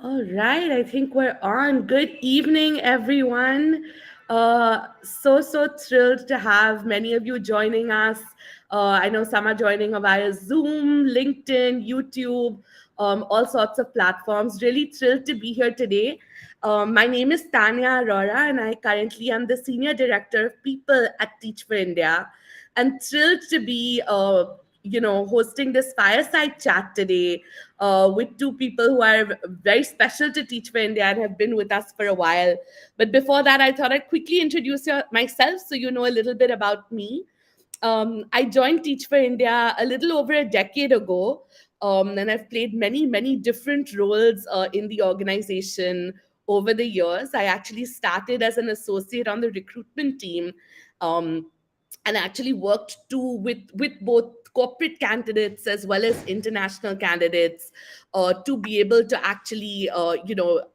All right, I think we're on. Good evening, everyone. So thrilled to have many of you joining us. I know some are joining via Zoom, LinkedIn, YouTube, all sorts of platforms. Really thrilled to be here today. My name is Tanya Arora, and I currently am the Senior Director of People at Teach for India. And thrilled to be hosting this fireside chat today with two people who are very special to Teach for India and have been with us for a while. But before that, I thought I'd quickly introduce myself so you know a little bit about me. I joined Teach for India a little over a decade ago, and I've played many different roles in the organization over the years. I actually started as an associate on the recruitment team. And actually worked too with both corporate candidates as well as international candidates to be able to actually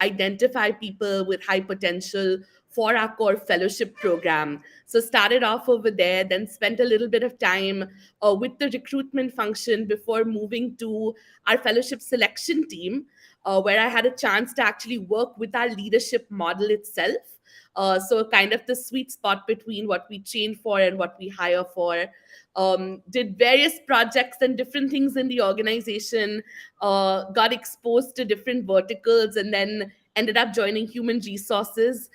identify people with high potential for our core fellowship program. So started off over there, then spent a little bit of time with the recruitment function before moving to our fellowship selection team, where I had a chance to actually work with our leadership model itself. So kind of the sweet spot between what we train for and what we hire for. Did various projects and different things in the organization, got exposed to different verticals, and then ended up joining human resources,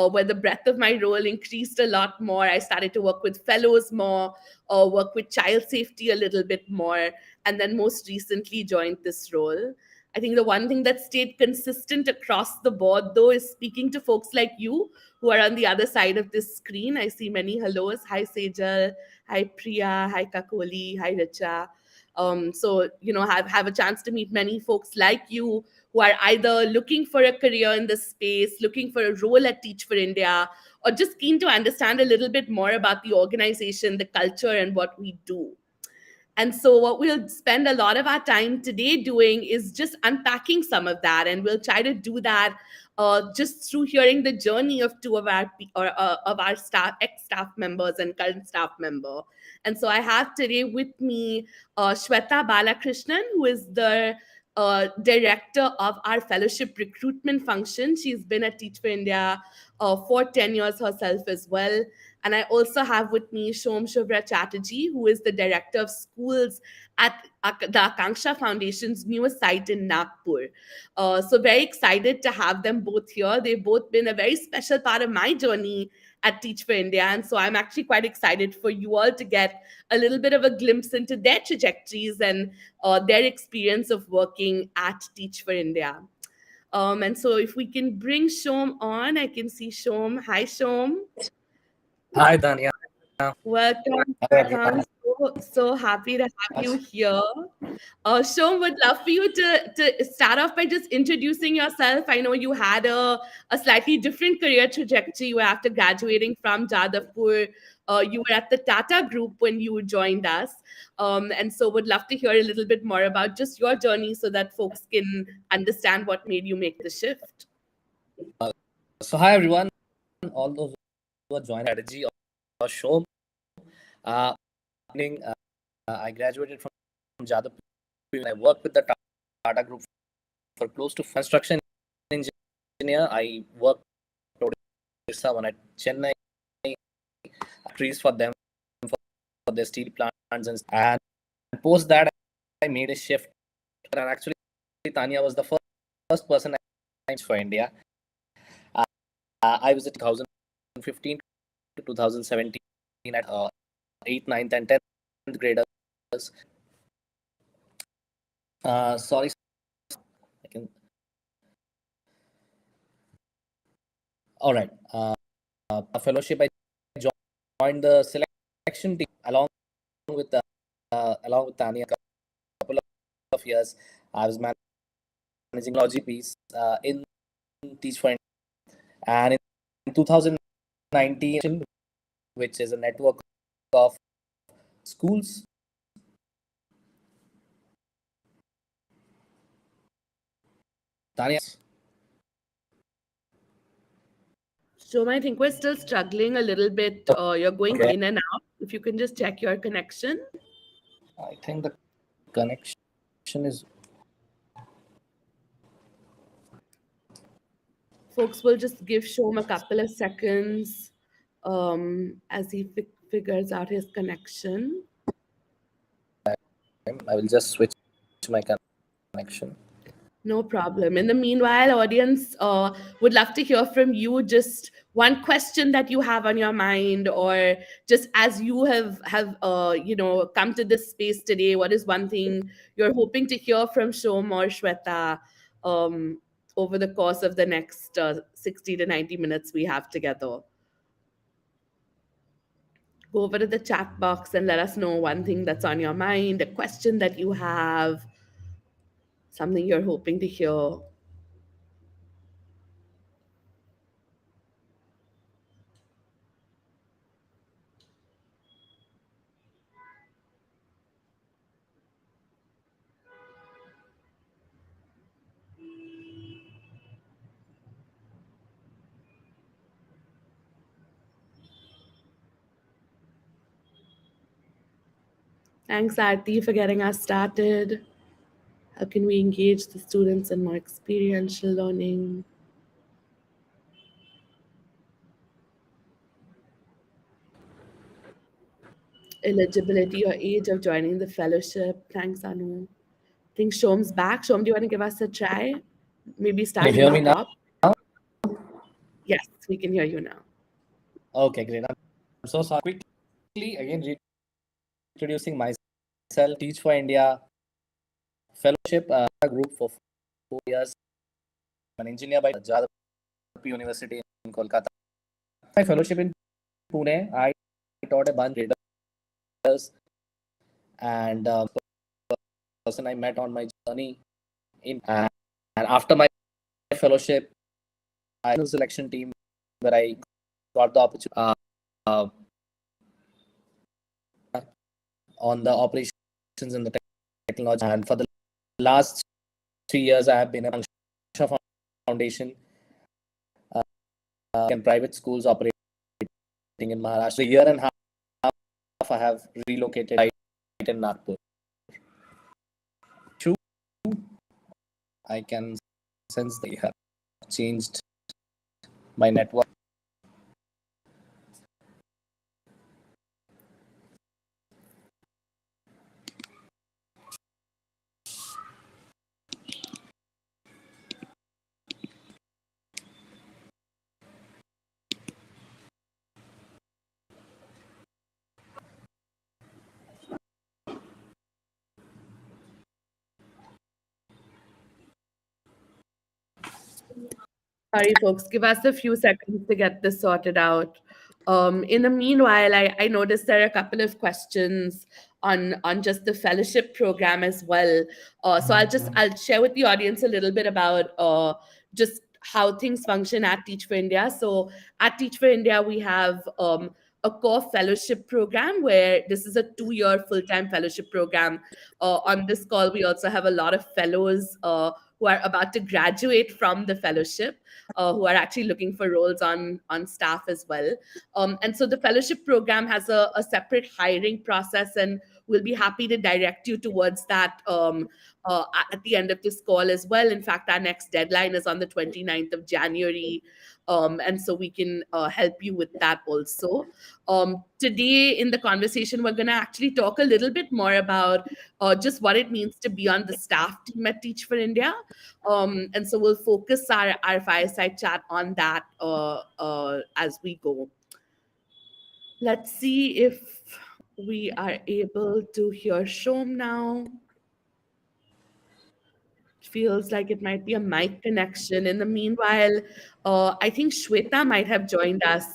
where the breadth of my role increased a lot more. I started to work with fellows more, work with child safety a little bit more, and then most recently joined this role. I think the one thing that stayed consistent across the board, though, is speaking to folks like you who are on the other side of this screen. I see many hellos. Hi, Sejal. Hi, Priya. Hi, Kakoli. Hi, Richa. Have a chance to meet many folks like you who are either looking for a career in this space, looking for a role at Teach for India, or just keen to understand a little bit more about the organization, the culture, and what we do. And so, what we'll spend a lot of our time today doing is just unpacking some of that, and we'll try to do that just through hearing the journey of two of our staff, ex-staff members and current staff member. And so, I have today with me Shweta Balakrishnan, who is the director of our fellowship recruitment function. She's been at Teach for India for 10 years herself as well. And I also have with me Shom Shubhra Chatterjee, who is the director of schools at the Akanksha Foundation's newest site in Nagpur. So very excited to have them both here. They've both been a very special part of my journey at Teach for India. And so I'm actually quite excited for you all to get a little bit of a glimpse into their trajectories and their experience of working at Teach for India. And so if we can bring Shom on, I can see Shom. Hi, Shom. Hi, Dania. Welcome, Hello, welcome. everyone. So happy to have you here. Shom, would love for you to start off by just introducing yourself. I know you had a slightly different career trajectory where after graduating from Jadavpur, you were at the Tata Group when you joined us. And so would love to hear a little bit more about just your journey so that folks can understand what made you make the shift. Hi, everyone. All those who are joining strategy or show. Uh, I graduated from Jadavpur. I worked with the Tata Group for close to construction engineer. I worked Odisha one at Chennai, trees for them for their steel plants, and post that I made a shift. And actually, Tanya was the first person I for India. I was at 2015 to 2017 at 8th, 9th, and 10th graders. Sorry, I can. All right. A fellowship. I joined the selection team with along with Tanya. A couple of years, I was managing technology piece in Teach for India. And in 2019, which is a network of schools. Tanya. So I think we're still struggling a little bit. You're going Okay. in and out. If you can just check your connection. I think the connection is. Folks will just give Shom a couple of seconds as he figures out his connection. I will just switch my connection. No problem. In the meanwhile, audience, would love to hear from you. Just one question that you have on your mind, or just as you have come to this space today. What is one thing you're hoping to hear from Shom or Shweta um, over the course of the next 60 to 90 minutes we have together? Go over to the chat box and let us know one thing that's on your mind, a question that you have, something you're hoping to hear. Thanks, Aarti, for getting us started. How can we engage the students in more experiential learning? Eligibility or age of joining the fellowship. Thanks, Anu. I think Shom's back. Shom, do you want to give us a try? Maybe Can you start hear from me the now? top. Yes, we can hear you now. Okay, great. I'm so sorry. Quickly, again, reintroducing myself. Teach for India fellowship group for 4 years. I'm an engineer by Jadavpur University in Kolkata. My fellowship in Pune, I taught a bunch of traders and person I met on my journey and after my fellowship, I was selection team where I got the opportunity uh, on the operations and the technology. And for the last 3 years, I have been a foundation in private schools operating in Maharashtra. A year and a half, I have relocated right in Nagpur. True, I can sense they have changed my network. Sorry, folks. Give us a few seconds to get this sorted out. In the meanwhile, I noticed there are a couple of questions on just the fellowship program as well. So I'll share with the audience a little bit about just how things function at Teach for India. So at Teach for India, we have a core fellowship program where this is a 2-year full-time fellowship program. On this call, we also have a lot of fellows who are about to graduate from the fellowship, who are actually looking for roles on staff as well. And so the fellowship program has a separate hiring process, and we'll be happy to direct you towards that at the end of this call as well. In fact, our next deadline is on the 29th of January. And so we can help you with that also. Today in the conversation, we're going to actually talk a little bit more about just what it means to be on the staff team at Teach for India. And so we'll focus our fireside chat on that as we go. Let's see if we are able to hear Shom now. Feels like it might be a mic connection. In the meanwhile, I think Shweta might have joined us.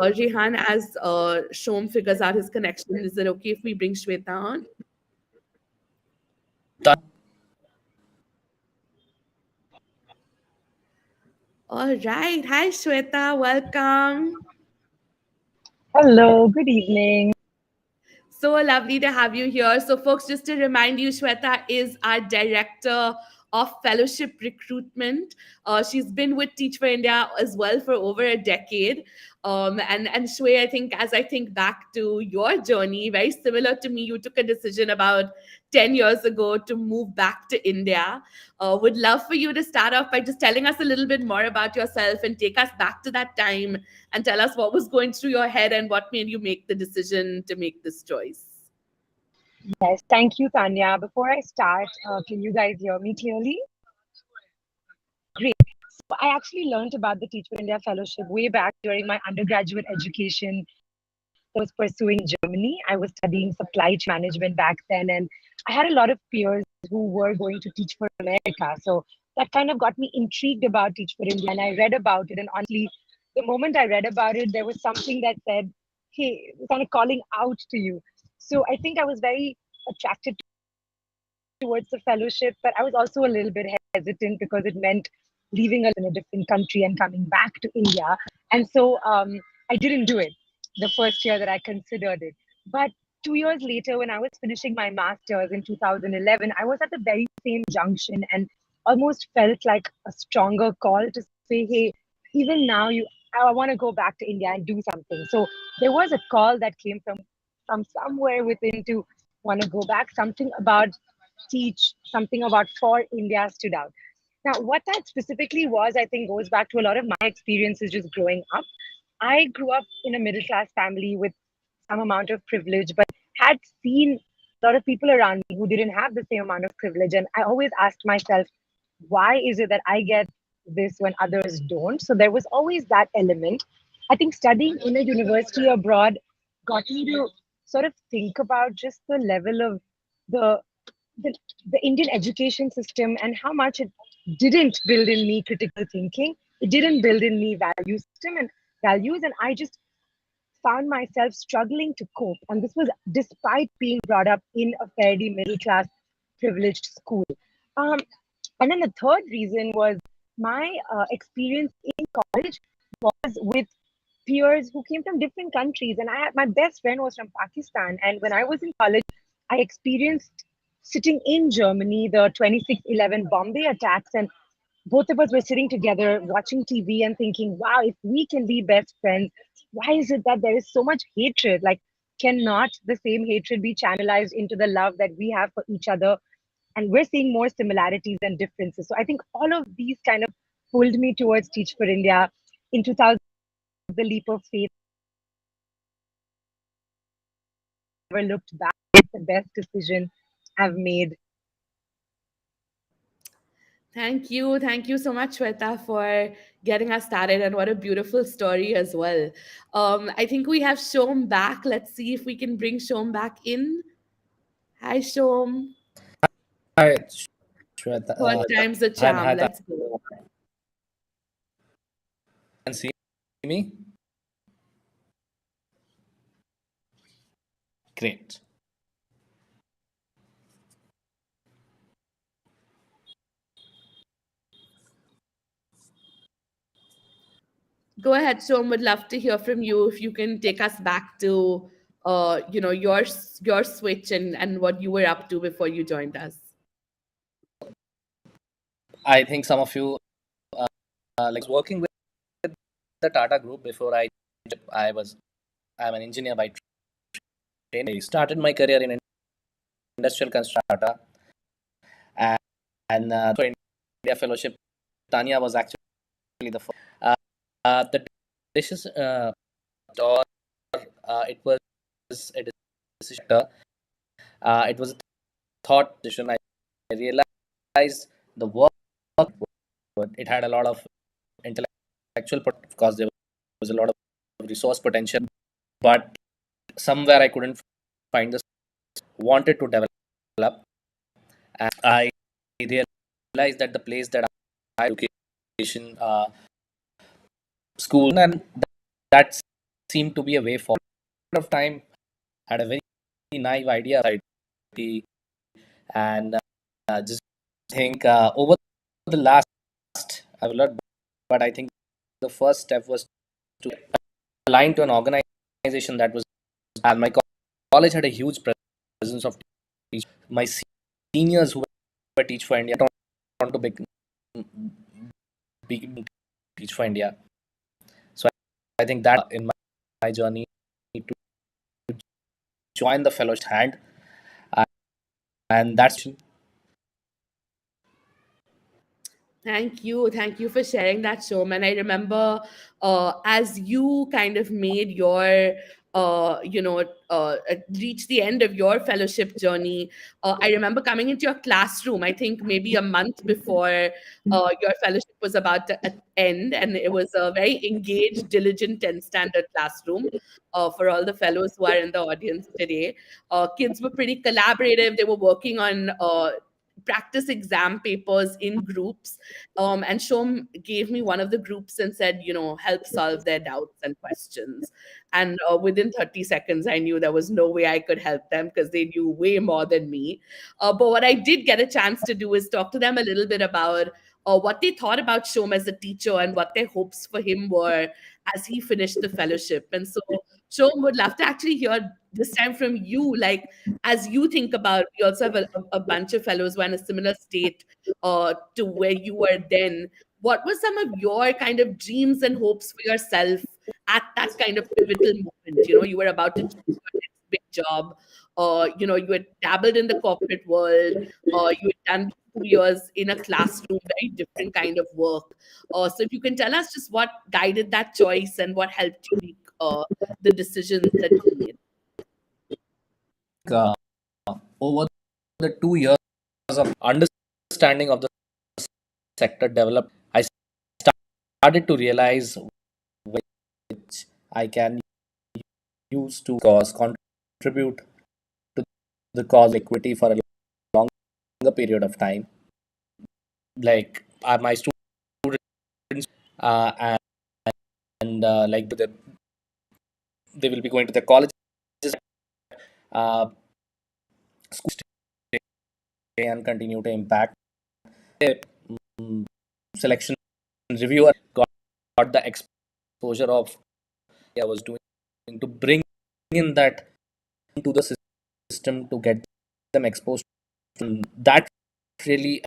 Rehan, as Shom figures out his connection, is it okay if we bring Shweta on? All right. Hi, Shweta. Welcome. Hello, good evening. So lovely to have you here. So, folks, just to remind you, Shweta is our director of fellowship recruitment. She's been with Teach for India as well for over a decade. And Shway, I think as I think back to your journey, very similar to me, you took a decision about 10 years ago to move back to India. Would love for you to start off by just telling us a little bit more about yourself and take us back to that time and tell us what was going through your head and what made you make the decision to make this choice. Yes, thank you, Tanya. Before I start, can you guys hear me clearly? Great. So I actually learned about the Teach for India Fellowship way back during my undergraduate education that I was pursuing in Germany. I was studying supply chain management back then, and I had a lot of peers who were going to teach for America. So that kind of got me intrigued about Teach for India, and I read about it. And honestly, the moment I read about it, there was something that said, "Hey, it's kind of calling out to you." So I think I was very attracted towards the fellowship, but I was also a little bit hesitant because it meant leaving in a different country and coming back to India. And so I didn't do it the first year that I considered it. But 2 years later, when I was finishing my master's in 2011, I was at the very same junction and almost felt like a stronger call to say, hey, even now I want to go back to India and do something. So there was a call that came from somewhere within to want to go back. Something about teach, something about for India stood out. Now, what that specifically was, I think, goes back to a lot of my experiences just growing up. I grew up in a middle class family with some amount of privilege, but had seen a lot of people around me who didn't have the same amount of privilege. And I always asked myself, why is it that I get this when others don't? So there was always that element. I think studying in a university abroad got me to sort of think about just the level of the the, the Indian education system and how much it didn't build in me critical thinking. It didn't build in me value system and values. And I just found myself struggling to cope. And this was despite being brought up in a fairly middle class, privileged school. Um, and then the third reason was my experience in college was with peers who came from different countries. And my best friend was from Pakistan. And when I was in college, I experienced sitting in Germany, the 26/11 Bombay attacks, and both of us were sitting together watching TV and thinking, wow, if we can be best friends, why is it that there is so much hatred? Like, cannot the same hatred be channelized into the love that we have for each other? And we're seeing more similarities than differences. So I think all of these kind of pulled me towards Teach for India. In 2000, the leap of faith, never looked back. It's the best decision I've made. Thank you. Thank you so much, Shweta, for getting us started. And what a beautiful story as well. I think we have Shom back. Let's see if we can bring Shom back in. Hi, Shom. Hi, Shweta. Third time's a Hi, charm. hi, Let's go. can see me? Great. Go ahead, Shom. Would love to hear from you if you can take us back to, your switch and what you were up to before you joined us. I think some of you like working with the Tata Group before I was I'm an engineer by training. I started my career in industrial construction and for India Fellowship. Tanya was actually the first. The dishes or it was a decision. It was a thought decision. I realized the work it had a lot of intellectual of course there was a lot of resource potential, but somewhere I couldn't find this wanted to develop, and I realized that the place that I education school and that seemed to be a way forward. Of time had a very naive idea of IT and just think over the last I've learned, but I think the first step was to align to an organization that was, and my college had a huge presence of teachers. My seniors who were Teach for India, not to teach for India. So I think that in my journey to join the fellowship hand, uh, and that's Thank you for sharing that, Shom. And I remember as you kind of made your, reach the end of your fellowship journey. I remember coming into your classroom. I think maybe a month before your fellowship was about to end, and it was a very engaged, diligent, 10 standard classroom. For all the fellows who are in the audience today, kids were pretty collaborative. They were working on practice exam papers in groups, and Shom gave me one of the groups and said, help solve their doubts and questions. And within 30 seconds, I knew there was no way I could help them because they knew way more than me. But what I did get a chance to do is talk to them a little bit about what they thought about Shom as a teacher and what their hopes for him were as he finished the fellowship. And so, Shom, would love to actually hear this time from you, like, as you think about, we also have a bunch of fellows who are in a similar state to where you were then. What were some of your kind of dreams and hopes for yourself at that kind of pivotal moment? You were about to choose your next big job. You had dabbled in the corporate world. You had done 2 years in a classroom, very different kind of work. So if you can tell us just what guided that choice and what helped you make the decisions that you made. uh, over the 2 years of understanding of the sector developed, I started to realize which I can use to contribute to the cause equity for a longer period of time. Like my students, and like they will be going to the colleges, uh, schools, and continue to impact. Um, Selection reviewer got the exposure of I was doing to bring in that into the system to get them exposed. That really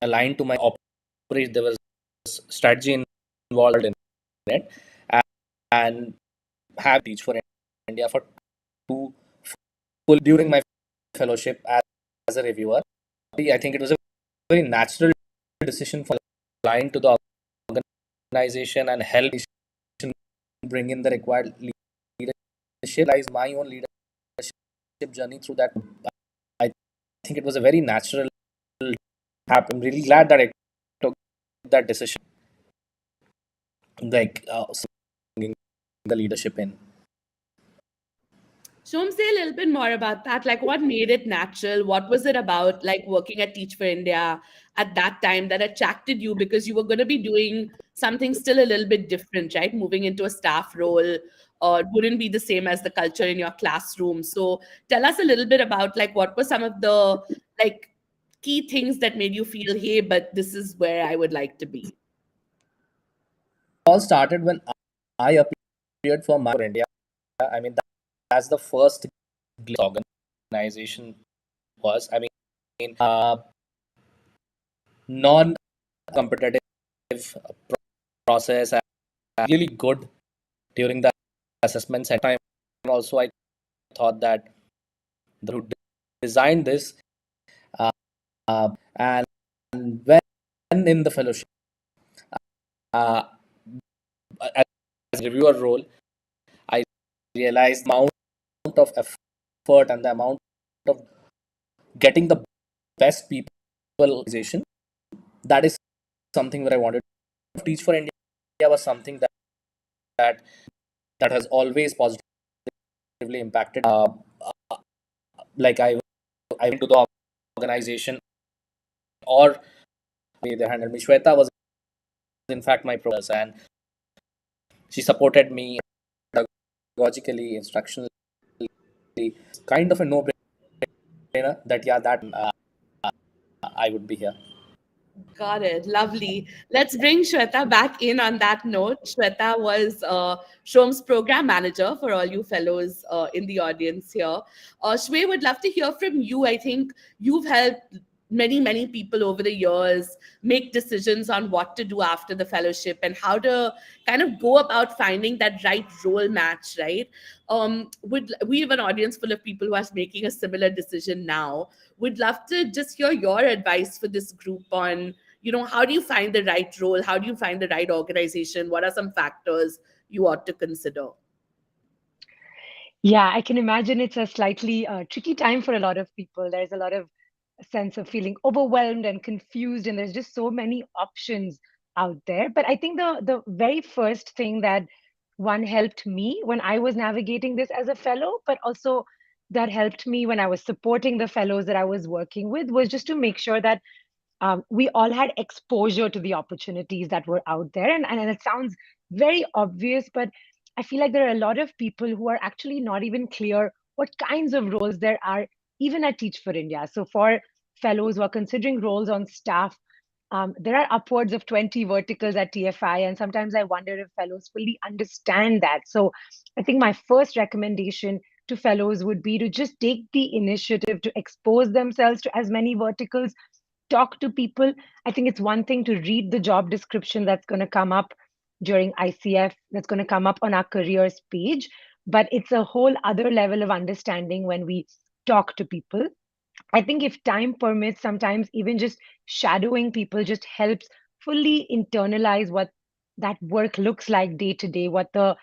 aligned to my operation. There was strategy involved in it, and have teach for India for 2 full during my fellowship as a reviewer. I think it was a very natural decision for align to the organization and help bring in the required leadership. Lies my own leadership journey through that. I think it was a very natural. I'm really glad that I took that decision. Like bringing the leadership in. Shom, say a little bit more about that. Like, what made it natural? What was it about, like, working at Teach for India at that time that attracted you? Because you were going to be doing something still a little bit different, right? Moving into a staff role wouldn't be the same as the culture in your classroom. So, tell us a little bit about, like, what were some of the, like, key things that made you feel, hey, but this is where I would like to be? All started when I appeared for my India. I mean, that's the first organization was. I mean, non-competitive process and really good during the assessments. And time also, I thought that the who designed this, uh, and when in the fellowship, uh, as a reviewer role, I realized the amount of effort and the amount of getting the best people organization. That is something that I wanted to teach for India. Was something that that has always positively impacted. Like I went to the organization, or they handled me. Shweta was in fact my professor, and she supported me pedagogically, instructionally. Kind of a no-brainer that I would be here. Got it. Lovely. Let's bring Shweta back in on that note. Shweta was Shom's program manager for all you fellows in the audience here. Shwe, would love to hear from you. I think you've helped many people over the years make decisions on what to do after the fellowship and how to kind of go about finding that right role match, right? Would we have an audience full of people who are making a similar decision now? Would love to just hear your advice for this group on, how do you find the right role? How do you find the right organization? What are some factors you ought to consider? Yeah, I can imagine it's a slightly tricky time for a lot of people. There's a lot of sense of feeling overwhelmed and confused, and there's just so many options out there. But I think the very first thing that one helped me when I was navigating this as a fellow, but also that helped me when I was supporting the fellows that I was working with, was just to make sure that we all had exposure to the opportunities that were out there. And it sounds very obvious, but I feel like there are a lot of people who are actually not even clear what kinds of roles there are, even at Teach for India. So for fellows who are considering roles on staff, there are upwards of 20 verticals at TFI, and sometimes I wonder if fellows fully understand that. So I think my first recommendation to fellows would be to just take the initiative to expose themselves to as many verticals, talk to people. I think it's one thing to read the job description that's going to come up during ICF, that's going to come up on our careers page, but it's a whole other level of understanding when we talk to people. I think if time permits, sometimes even just shadowing people just helps fully internalize what that work looks like day to day, what the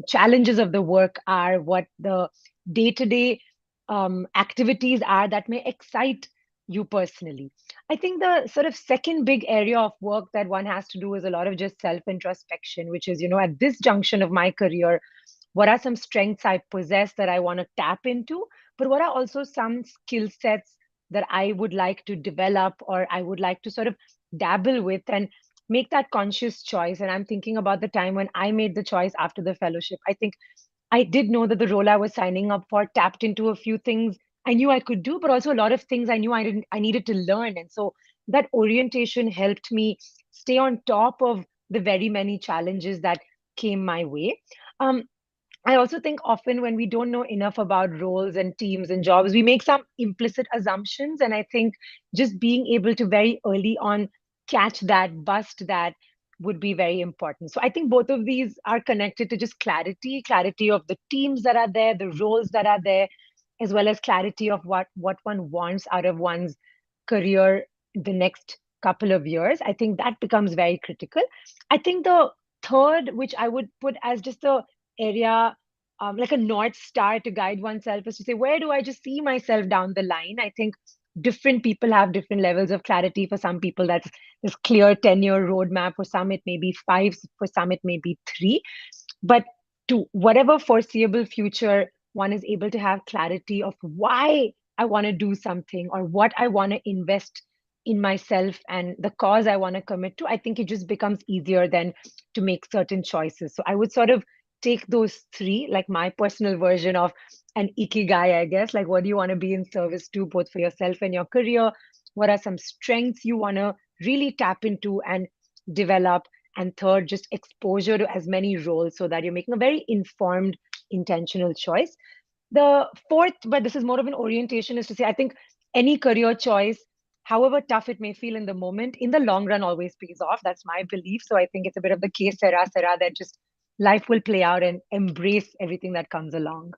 challenges of the work are, what the day to day activities are that may excite you personally. I think the sort of second big area of work that one has to do is a lot of just self introspection, which is, at this junction of my career, what are some strengths I possess that I want to tap into, but what are also some skill sets that I would like to develop or I would like to sort of dabble with and make that conscious choice. And I'm thinking about the time when I made the choice after the fellowship. I think I did know that the role I was signing up for tapped into a few things I knew I could do, but also a lot of things I knew I needed to learn. And so that orientation helped me stay on top of the very many challenges that came my way. Um, I also think often when we don't know enough about roles and teams and jobs, we make some implicit assumptions. And I think just being able to very early on catch that, bust that would be very important. So I think both of these are connected to just clarity of the teams that are there, the roles that are there, as well as clarity of what one wants out of one's career the next couple of years. I think that becomes very critical. I think the third, which I would put as just a area like a north star to guide oneself, is to say, where do I just see myself down the line? I think different people have different levels of clarity. For some people, that's this clear 10-year roadmap. For some, it may be 5. For some, it may be 3. But to whatever foreseeable future, one is able to have clarity of why I want to do something or what I want to invest in myself and the cause I want to commit to. I think it just becomes easier then to make certain choices. So I would sort of take those 3, like my personal version of an ikigai, I guess. Like, what do you want to be in service to, both for yourself and your career? What are some strengths you want to really tap into and develop? And third, just exposure to as many roles so that you're making a very informed, intentional choice. The fourth, but this is more of an orientation, is to say, I think any career choice, however tough it may feel in the moment, in the long run always pays off. That's my belief. So I think it's a bit of the case sera that just life will play out and embrace everything that comes along.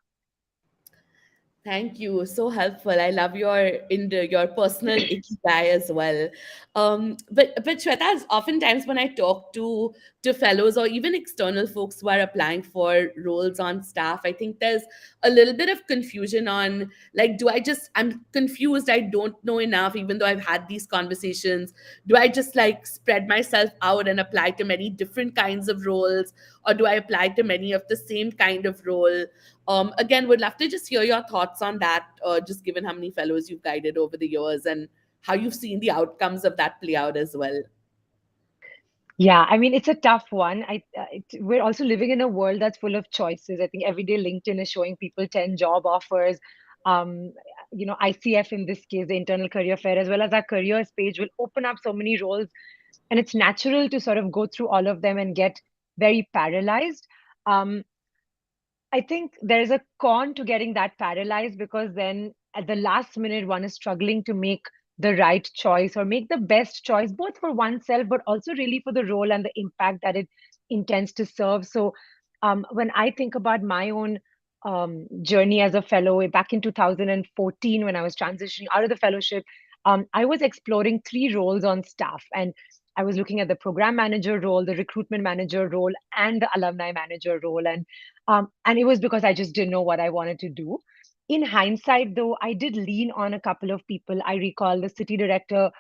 Thank you. So helpful. I love your personal ikigai as well. But Shweta, oftentimes when I talk to fellows or even external folks who are applying for roles on staff, I think there's a little bit of confusion on, like, I'm confused. I don't know enough, even though I've had these conversations. Do I just like spread myself out and apply to many different kinds of roles, or do I apply to many of the same kind of role? Again, would love to just hear your thoughts on that, just given how many fellows you've guided over the years and how you've seen the outcomes of that play out as well. Yeah, I mean, it's a tough one. We're also living in a world that's full of choices. I think every day LinkedIn is showing people 10 job offers. Um, ICF in this case, the Internal Career Fair, as well as our careers page, will open up so many roles. And it's natural to sort of go through all of them and get very paralyzed. Um, I think there's a con to getting that paralyzed, because then at the last minute, one is struggling to make the right choice or make the best choice, both for oneself, but also really for the role and the impact that it intends to serve. So when I think about my own journey as a fellow back in 2014, when I was transitioning out of the fellowship, I was exploring three roles on staff. And I was looking at the program manager role, the recruitment manager role, and the alumni manager role. And it was because I just didn't know what I wanted to do. In hindsight, though, I did lean on a couple of people. I recall the city director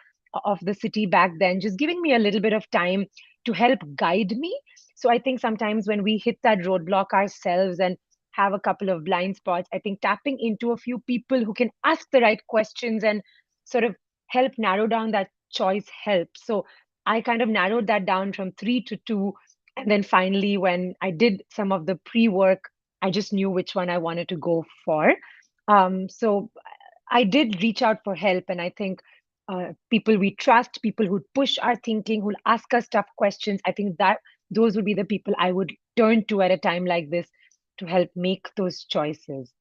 of the city back then just giving me a little bit of time to help guide me. So I think sometimes when we hit that roadblock ourselves and have a couple of blind spots, I think tapping into a few people who can ask the right questions and sort of help narrow down that choice helps. So I kind of narrowed that down from three to two. And then finally, when I did some of the pre work, I just knew which one I wanted to go for. So I did reach out for help. And I think people we trust, people who push our thinking, who ask us tough questions, I think that those would be the people I would turn to at a time like this to help make those choices.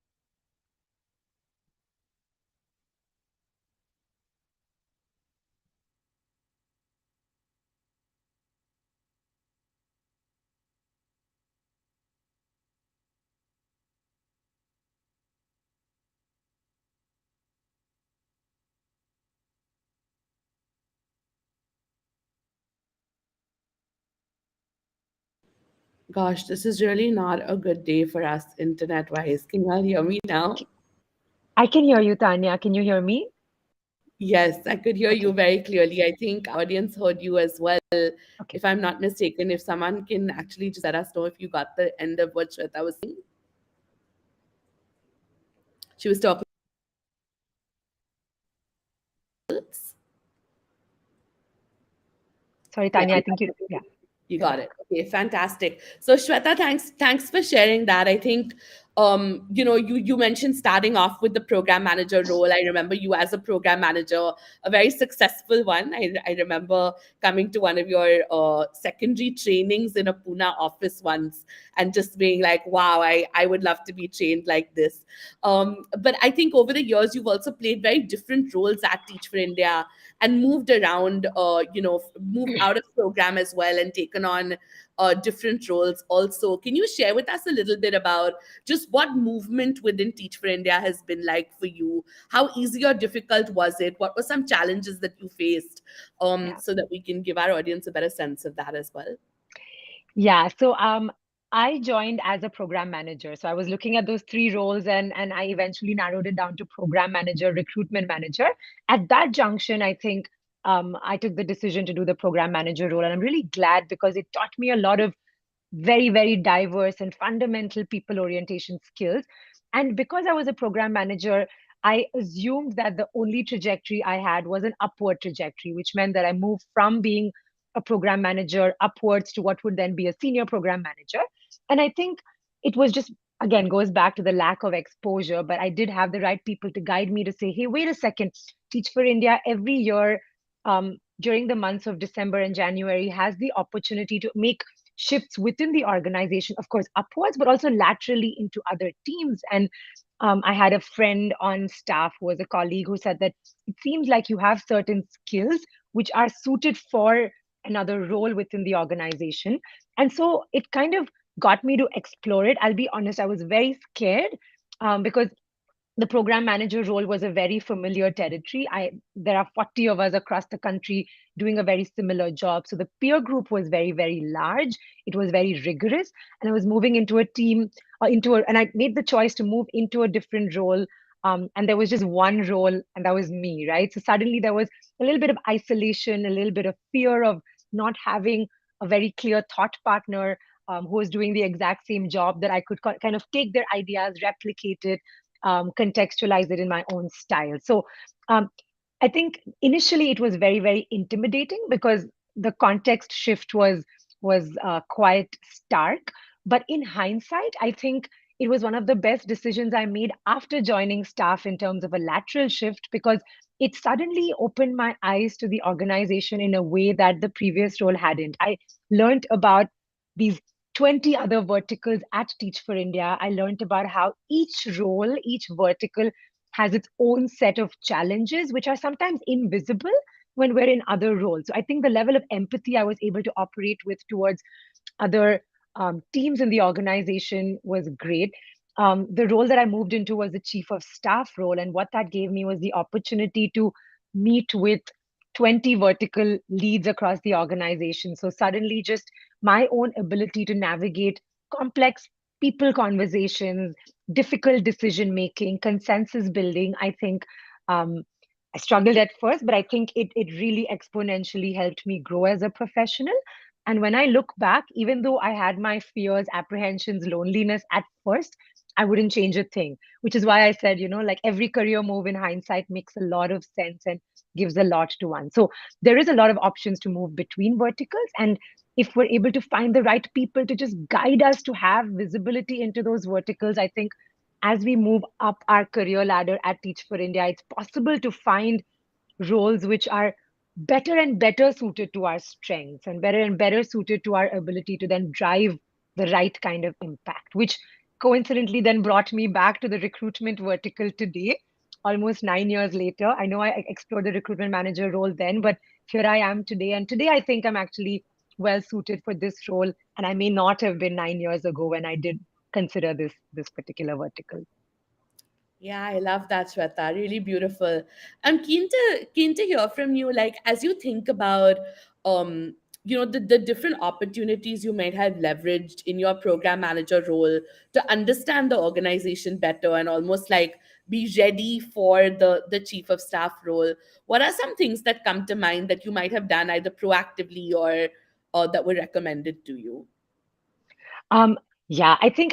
Gosh, this is really not a good day for us internet wise. Can you all hear me now? I can hear you, Tanya. Can you hear me? Yes, I could hear you Okay. very clearly. I think our audience heard you as well. Okay. If I'm not mistaken, if someone can actually just let us know if you got the end of what Shweta was saying. She was talking about. Sorry, Yeah. Tanya. I think you. Yeah. You Go got ahead. it. Okay, fantastic. So Shweta, thanks for sharing that. I think you mentioned starting off with the program manager role. I remember you as a program manager, a very successful one. I remember coming to one of your secondary trainings in a Pune office once and just being like, wow, I would love to be trained like this. But I think over the years you've also played very different roles at Teach for India and moved around, moved out of program as well and taken on different roles also. Can you share with us a little bit about just what movement within Teach for India has been like for you? How easy or difficult was it? What were some challenges that you faced, Yeah. so that we can give our audience a better sense of that as well? Yeah. So I joined as a program manager. So I was looking at those three roles and I eventually narrowed it down to program manager, recruitment manager. At that junction, I think I took the decision to do the program manager role. And I'm really glad because it taught me a lot of very, very diverse and fundamental people orientation skills. And because I was a program manager, I assumed that the only trajectory I had was an upward trajectory, which meant that I moved from being a program manager upwards to what would then be a senior program manager. And I think it was just, again, goes back to the lack of exposure, but I did have the right people to guide me to say, hey, wait a second, Teach for India every year during the months of December and January has the opportunity to make shifts within the organization, of course, upwards, but also laterally into other teams. And I had a friend on staff who was a colleague who said that it seems like you have certain skills which are suited for another role within the organization. And so it kind of got me to explore it. I'll be honest, I was very scared because the program manager role was a very familiar territory. There are 40 of us across the country doing a very similar job. So the peer group was very, very large. It was very rigorous. And I was moving into a team, and I made the choice to move into a different role. And there was just one role, and that was me, right? So suddenly there was a little bit of isolation, a little bit of fear of not having a very clear thought partner who was doing the exact same job that I could kind of take their ideas, replicate it, contextualize it in my own style. So um, I think initially it was very, very intimidating because the context shift was quite stark. But in hindsight, I think it was one of the best decisions I made after joining staff in terms of a lateral shift because it suddenly opened my eyes to the organization in a way that the previous role hadn't. I learned about these 20 other verticals at Teach for India. I learned about how each role, each vertical has its own set of challenges, which are sometimes invisible when we're in other roles. So I think the level of empathy I was able to operate with towards other teams in the organization was great. The role that I moved into was the chief of staff role. And what that gave me was the opportunity to meet with 20 vertical leads across the organization. So suddenly, just my own ability to navigate complex people conversations, difficult decision making, consensus building, I think. I struggled at first, but I think it really exponentially helped me grow as a professional. And when I look back, even though I had my fears, apprehensions, loneliness at first, I wouldn't change a thing, which is why I said, like every career move in hindsight makes a lot of sense and gives a lot to one. So there is a lot of options to move between verticals. And if we're able to find the right people to just guide us to have visibility into those verticals, I think as we move up our career ladder at Teach for India, it's possible to find roles which are better and better suited to our strengths and better suited to our ability to then drive the right kind of impact, which coincidentally then brought me back to the recruitment vertical today, almost 9 years later. I know I explored the recruitment manager role then, but here I am today. And today I think I'm actually well suited for this role. And I may not have been 9 years ago when I did consider this particular vertical. Yeah, I love that, Shweta. Really beautiful. I'm keen to hear from you. Like, as you think about, um, the different opportunities you might have leveraged in your program manager role to understand the organization better and almost like be ready for the chief of staff role. What are some things that come to mind that you might have done either proactively or that were recommended to you? Um, yeah, I think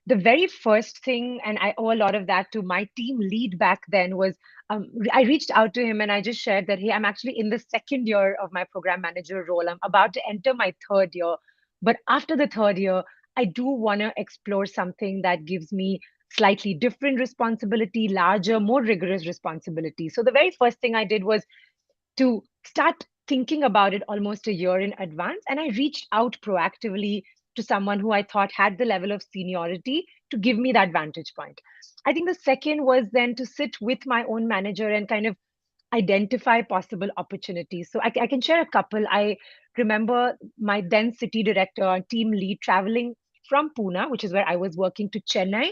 the very first thing, and I owe a lot of that to my team lead back then, was I reached out to him and I just shared that, hey, I'm actually in the second year of my program manager role. I'm about to enter my third year. But after the third year, I do want to explore something that gives me slightly different responsibility, larger, more rigorous responsibility. So the very first thing I did was to start thinking about it almost a year in advance. And I reached out proactively to someone who I thought had the level of seniority to give me that vantage point. I think the second was then to sit with my own manager and kind of identify possible opportunities. So I can share a couple. I remember my then city director and team lead traveling from Pune, which is where I was working, to Chennai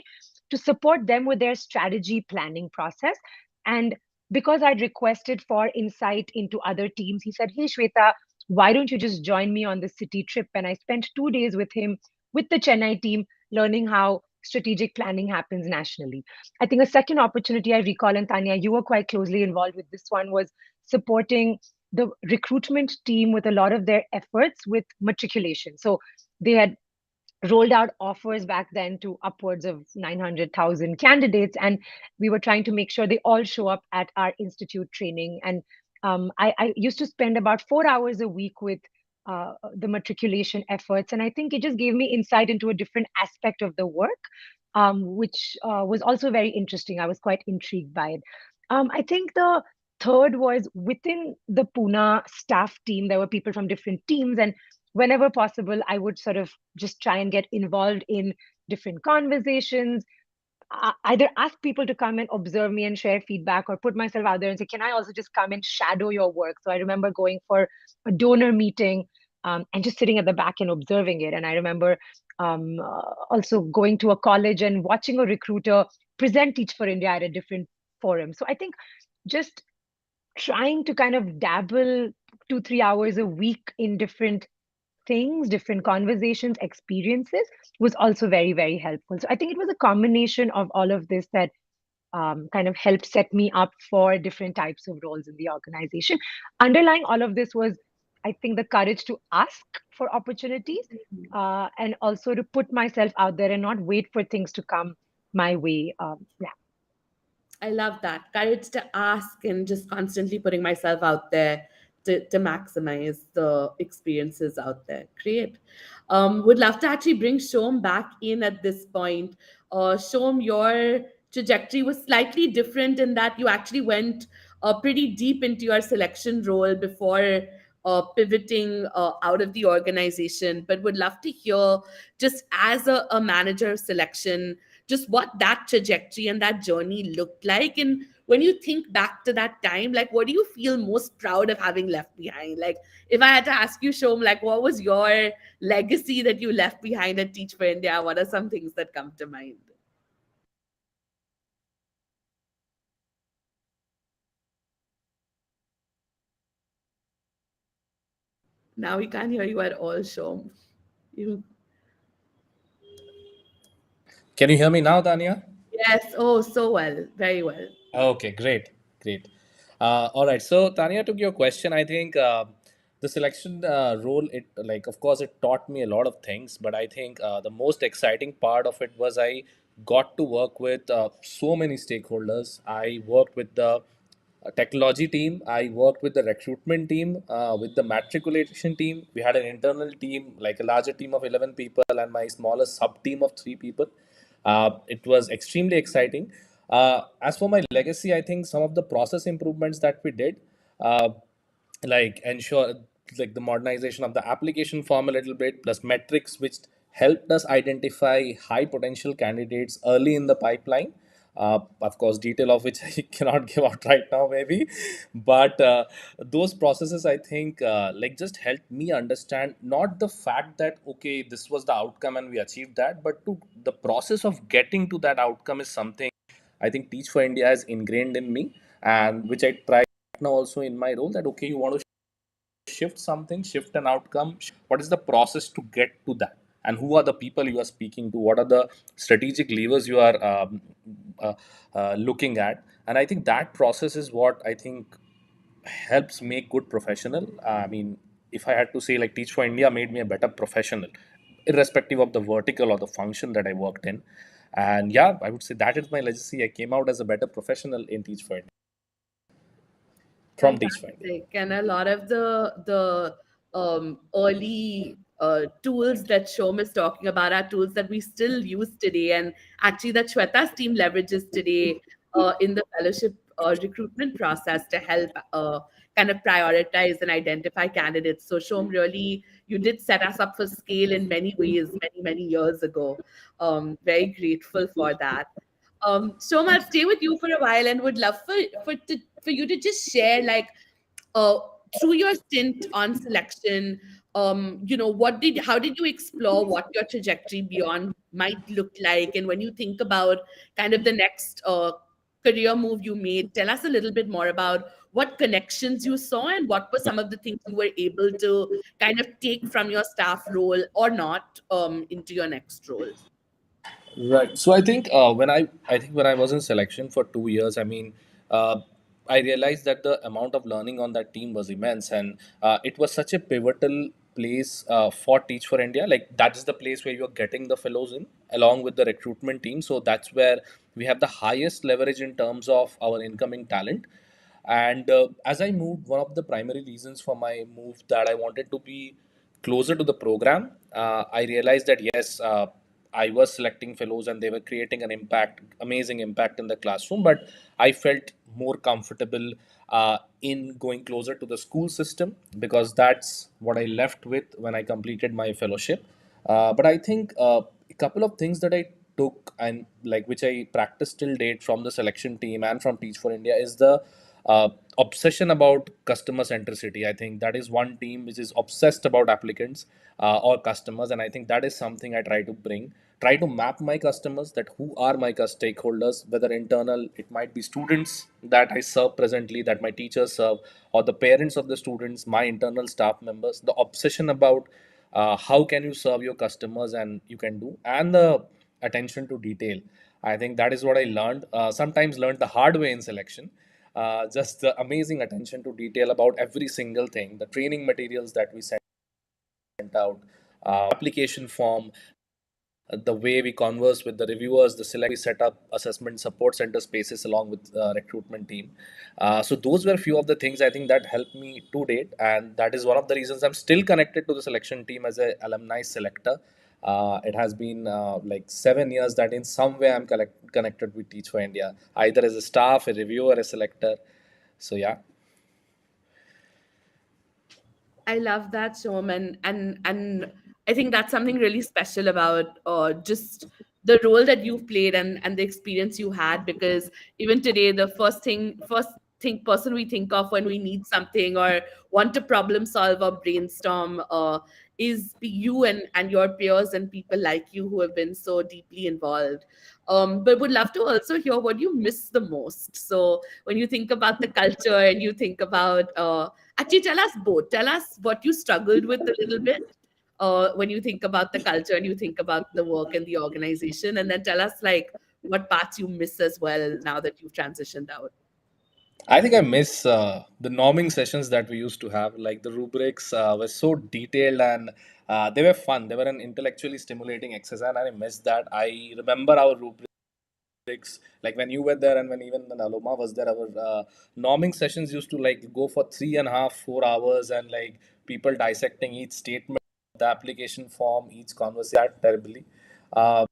to support them with their strategy planning process. And because I'd requested for insight into other teams, he said, hey, Shweta, why don't you just join me on the city trip? And I spent 2 days with him, with the Chennai team, learning how strategic planning happens nationally. I think a second opportunity I recall, and Tanya, you were quite closely involved with this one, was supporting the recruitment team with a lot of their efforts with matriculation. So they had rolled out offers back then to upwards of 900,000 candidates. And we were trying to make sure they all show up at our institute training. And I used to spend about 4 hours a week with the matriculation efforts. And I think it just gave me insight into a different aspect of the work, which was also very interesting. I was quite intrigued by it. I think the third was within the Pune staff team, there were people from different teams. And whenever possible, I would sort of just try and get involved in different conversations, either ask people to come and observe me and share feedback, or put myself out there and say, can I also just come and shadow your work? So I remember going for a donor meeting and just sitting at the back and observing it. And I remember also going to a college and watching a recruiter present Teach for India at a different forum. So I think just trying to kind of dabble 2 3 hours a week in different things, different conversations, experiences was also very, very helpful. So I think it was a combination of all of this that kind of helped set me up for different types of roles in the organization. Underlying all of this was, I think, the courage to ask for opportunities and also to put myself out there and not wait for things to come my way. Yeah. I love that. Courage to ask and just constantly putting myself out there to maximize the experiences out there. Great. Would love to actually bring Shom back in at this point. Shom, your trajectory was slightly different in that you actually went pretty deep into your selection role before pivoting out of the organization. But would love to hear, just as a manager of selection, just what that trajectory and that journey looked like. And when you think back to that time, like, what do you feel most proud of having left behind? Like, if I had to ask you, Shom, like, what was your legacy that you left behind at Teach for India? What are some things that come to mind? Now we can't hear you at all, Shom. You, Can you hear me now, Tanya? yes. Oh, so well. Very well. Okay, great, great. All right. So, Tanya, to your question, I think the selection role, it like, of course, it taught me a lot of things, but I think the most exciting part of it was I got to work with so many stakeholders. I worked with the technology team. I worked with the recruitment team, with the matriculation team. We had an internal team, like a larger team of 11 people, and my smaller sub team of 3 people. It was extremely exciting. As for my legacy, I think some of the process improvements that we did, uh, like ensure like the modernization of the application form a little bit, plus metrics which helped us identify high potential candidates early in the pipeline. Of course, detail of which I cannot give out right now, maybe, but those processes, I think, like just helped me understand not the fact that okay, this was the outcome and we achieved that, but to the process of getting to that outcome is something I think Teach for India has ingrained in me, and which I try now also in my role. That okay, you want to shift something, shift an outcome, what is the process to get to that, and who are the people you are speaking to, what are the strategic levers you are uh, looking at. And I think that process is what I think helps make good professional. I mean, if I had to say, like, Teach for India made me a better professional, irrespective of the vertical or the function that I worked in. And yeah, I would say that is my legacy. I came out as a better professional in Teach for India, from Teach for India. Fantastic. And a lot of the early tools that Shom is talking about are tools that we still use today, and actually that Shweta's team leverages today in the fellowship recruitment process to help kind of prioritize and identify candidates. So Shom, really, you did set us up for scale in many ways, many years ago. Very grateful for that. Shom, I'll stay with you for a while and would love for you to just share, like, uh, through your stint on selection, how did you explore what your trajectory beyond might look like? And when you think about kind of the next career move you made, tell us a little bit more about what connections you saw and what were some of the things you were able to kind of take from your staff role or not into your next role. Right. So I think when I was in selection for 2 years, I mean, I realized that the amount of learning on that team was immense, and it was such a pivotal place for Teach for India. Like, that is the place where you're getting the fellows in along with the recruitment team. So that's where we have the highest leverage in terms of our incoming talent. And as I moved, one of the primary reasons for my move that I wanted to be closer to the program, I realized that yes, I was selecting fellows and they were creating an impact, amazing impact in the classroom. But I felt more comfortable in going closer to the school system because that's what I left with when I completed my fellowship. But I think a couple of things that I took and like which I practiced till date from the selection team and from Teach for India is the uh, obsession about customer centricity. I think that is one team which is obsessed about applicants or customers, and I think that is something I try to bring. Try to map my customers, that who are my stakeholders, whether internal, it might be students that I serve presently, that my teachers serve, or the parents of the students, my internal staff members. The obsession about how can you serve your customers and you can do, and the attention to detail. I think that is what I learned. Sometimes learned the hard way in selection. Just the amazing attention to detail about every single thing, the training materials that we sent out, application form, the way we converse with the reviewers, the select, we set up assessment support center spaces along with recruitment team. So those were a few of the things I think that helped me to date, and that is one of the reasons I'm still connected to the selection team as a alumni selector. It has been like 7 years that in some way I'm connected with Teach for India, either as a staff, a reviewer, a selector. So yeah. I love that, Shom, and I think that's something really special about just the role that you've played and the experience you had, because even today the first thing person we think of when we need something or want to problem solve or brainstorm is you and your peers and people like you who have been so deeply involved. But would love to also hear what you miss the most. So when you think about the culture and you think about actually tell us both, tell us what you struggled with a little bit when you think about the culture and you think about the work and the organization, and then tell us like what parts you miss as well now that you've transitioned out. I think I miss the norming sessions that we used to have. Like the rubrics were so detailed and they were fun. They were an intellectually stimulating exercise, and I miss that. I remember our rubrics, like when you were there and when even when Aloma was there. Our norming sessions used to like go for 3.5, 4 hours, and like people dissecting each statement, the application form, each conversation. That terribly. Uh,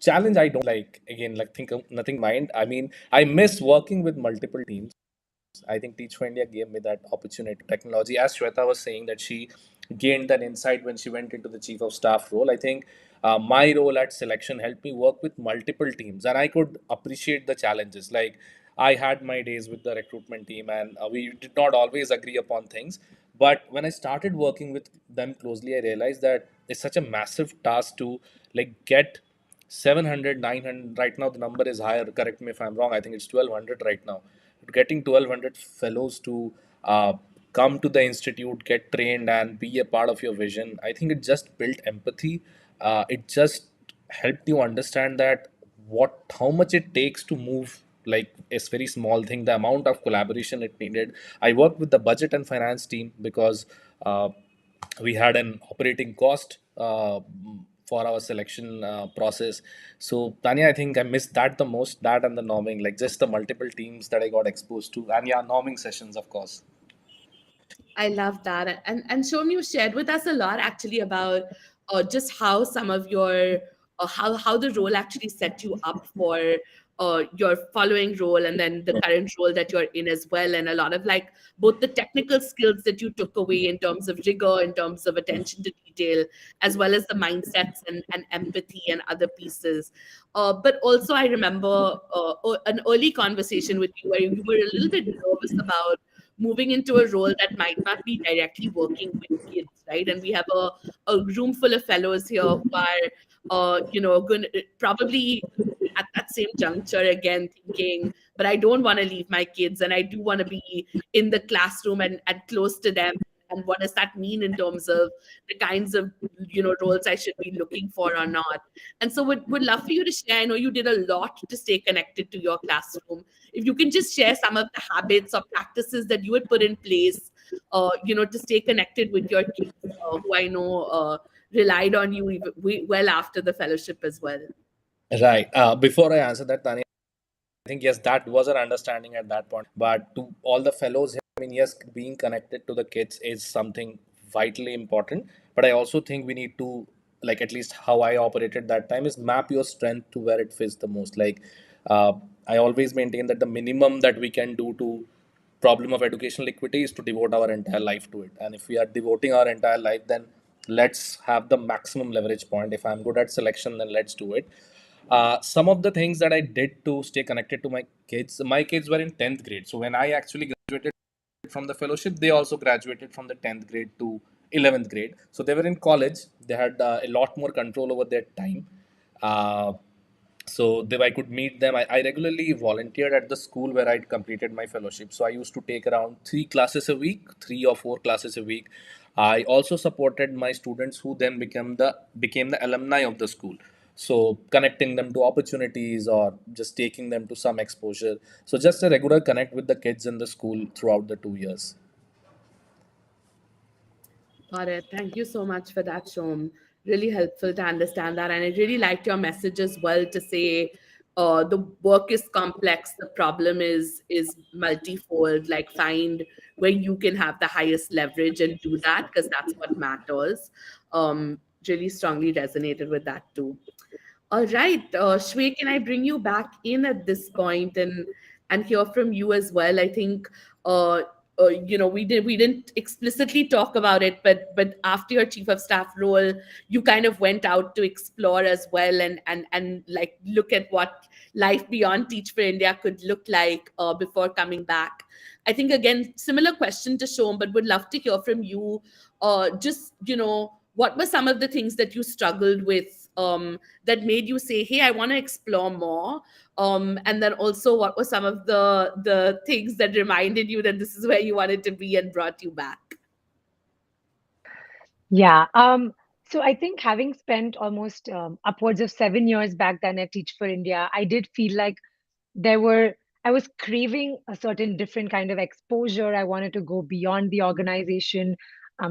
Challenge I don't like, again, like think of nothing mind. I mean, I miss working with multiple teams. I think Teach for India gave me that opportunity. Technology, as Shweta was saying, that she gained that insight when she went into the chief of staff role. I think my role at selection helped me work with multiple teams, and I could appreciate the challenges. Like I had my days with the recruitment team, and we did not always agree upon things. But when I started working with them closely, I realized that it's such a massive task to like get 700, 900. Right now the number is higher, correct me if I'm wrong. I think it's 1200 right now. Getting 1200 fellows to come to the institute, get trained and be a part of your vision, I think it just built empathy. It just helped you understand that what how much it takes to move like a very small thing, the amount of collaboration it needed. I worked with the budget and finance team because we had an operating cost for our selection process. So Tanya, I think I missed that the most, that and the norming, like just the multiple teams that I got exposed to, and yeah, norming sessions, of course. I love that. And Shom, you shared with us a lot actually about just how some of your how the role actually set you up for your following role and then the current role that you're in as well. And a lot of like both the technical skills that you took away in terms of rigor, in terms of attention to detail, as well as the mindsets and empathy and other pieces. But also, I remember an early conversation with you where you were a little bit nervous about moving into a role that might not be directly working with kids, right? And we have a room full of fellows here who are, going to probably at that same juncture again thinking, but I don't want to leave my kids and I do want to be in the classroom and close to them. And what does that mean in terms of the kinds of roles I should be looking for or not? And so would love for you to share. I know you did a lot to stay connected to your classroom. If you can just share some of the habits or practices that you would put in place, to stay connected with your kids, who I know relied on you well after the fellowship as well. Right. Before I answer that, Tanya, I think yes, that was our understanding at that point. But to all the fellows here, I mean, yes, being connected to the kids is something vitally important. But I also think we need to, like, at least how I operated that time is map your strength to where it fits the most. Like, uh, I always maintain that the minimum that we can do to problem of educational equity is to devote our entire life to it. And if we are devoting our entire life, then let's have the maximum leverage point. If I'm good at selection, then let's do it. Some of the things that I did to stay connected to my kids were in 10th grade. So when I actually graduated from the fellowship, they also graduated from the 10th grade to 11th grade. So they were in college. They had a lot more control over their time. Uh, so they, I could meet them. I regularly volunteered at the school where I'd completed my fellowship. So I used to take around 3 or 4 classes a week. I also supported my students who then became the alumni of the school. So connecting them to opportunities or just taking them to some exposure. So just a regular connect with the kids in the school throughout the 2 years. Got it. Thank you so much for that, Shom. Really helpful to understand that. And I really liked your message as well to say the work is complex, the problem is multifold. Like find where you can have the highest leverage and do that because that's what matters. Really strongly resonated with that too. All right, Shwe, can I bring you back in at this point and hear from you as well? I think we didn't explicitly talk about it, but after your chief of staff role, you kind of went out to explore as well, and like look at what life beyond Teach for India could look like before coming back. I think, again, similar question to Shom, but would love to hear from you. Just, what were some of the things that you struggled with, that made you say, hey, I want to explore more? And then also, what were some of the things that reminded you that this is where you wanted to be and brought you back? Yeah. So I think having spent almost upwards of 7 years back then at Teach for India, I did feel like there were I was craving a certain different kind of exposure. I wanted to go beyond the organization.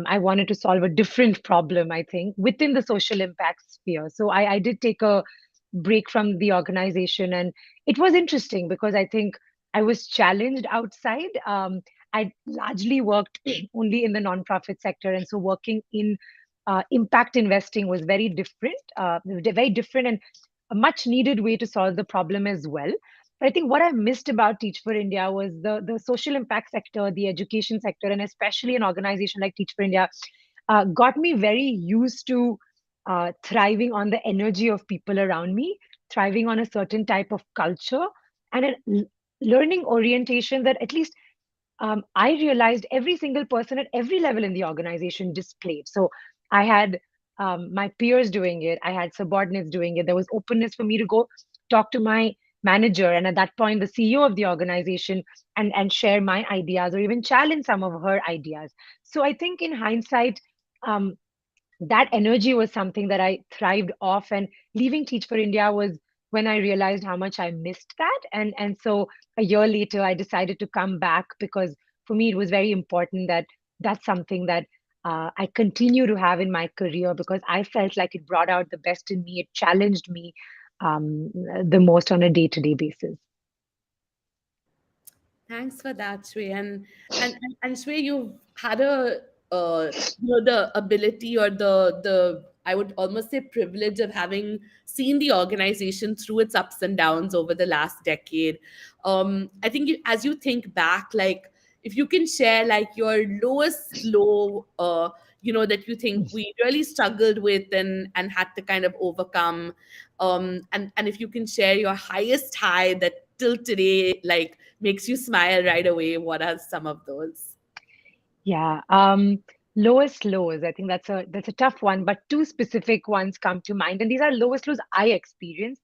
I wanted to solve a different problem, I think, within the social impact sphere. So I did take a break from the organization, and it was interesting because I think I was challenged outside. I largely worked only in the nonprofit sector, and so working in impact investing was very different, and a much needed way to solve the problem as well. But I think what I missed about Teach for India was the social impact sector, the education sector, and especially an organization like Teach for India got me very used to thriving on the energy of people around me, thriving on a certain type of culture, and a learning orientation that at least I realized every single person at every level in the organization displayed. So I had my peers doing it, I had subordinates doing it. There was openness for me to go talk to my manager, and at that point, the CEO of the organization, and share my ideas or even challenge some of her ideas. So I think in hindsight, um, that energy was something that I thrived off. And leaving Teach for India was when I realized how much I missed that. And so a year later, I decided to come back because for me, it was very important that that's something that I continue to have in my career because I felt like it brought out the best in me. It challenged me the most on a day-to-day basis. Thanks for that, Shway. And Shway, you've had the ability, or the I would almost say privilege, of having seen the organization through its ups and downs over the last decade. I think as you think back, like, if you can share like your lowest low, that you think we really struggled with and had to kind of overcome, and if you can share your highest high that till today, like, makes you smile right away, what are some of those? Yeah. Lowest lows. I think that's a tough one, but two specific ones come to mind, and these are lowest lows I experienced.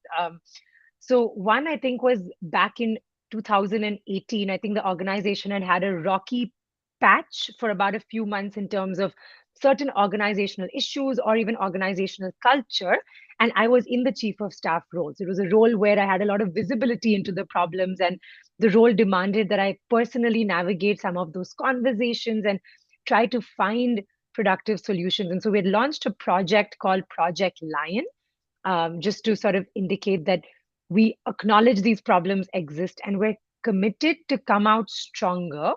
So one I think was back in 2018. I think the organization had had a rocky patch for about a few months in terms of certain organizational issues or even organizational culture. And I was in the chief of staff role. So it was a role where I had a lot of visibility into the problems, and the role demanded that I personally navigate some of those conversations and try to find productive solutions. And so we had launched a project called Project Lion, just to sort of indicate that we acknowledge these problems exist and we're committed to come out stronger,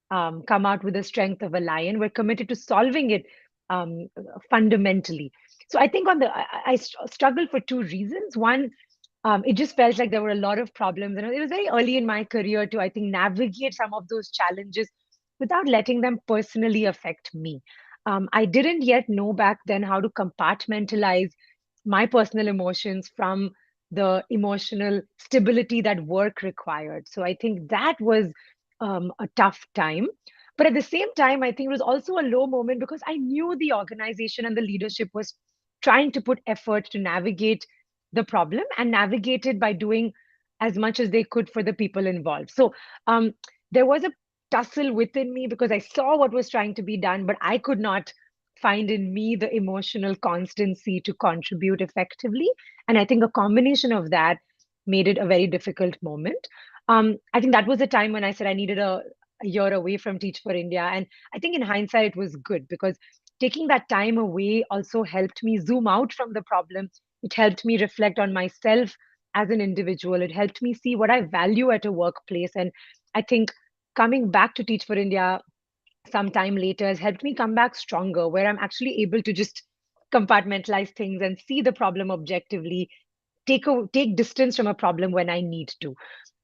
come out with the strength of a lion. We're committed to solving it fundamentally. So I think I struggled for two reasons. One, it just felt like there were a lot of problems, and it was very early in my career to, I think, navigate some of those challenges without letting them personally affect me. I didn't yet know back then how to compartmentalize my personal emotions from the emotional stability that work required. So I think that was a tough time. But at the same time, I think it was also a low moment because I knew the organization and the leadership was trying to put effort to navigate the problem and navigate it by doing as much as they could for the people involved. So there was a tussle within me because I saw what was trying to be done, but I could not find in me the emotional constancy to contribute effectively. And I think a combination of that made it a very difficult moment. I think that was a time when I said I needed a year away from Teach for India. And I think in hindsight, it was good because taking that time away also helped me zoom out from the problem. It helped me reflect on myself as an individual. It helped me see what I value at a workplace. And I think coming back to Teach for India some time later has helped me come back stronger, where I'm actually able to just compartmentalize things and see the problem objectively, take distance from a problem when I need to.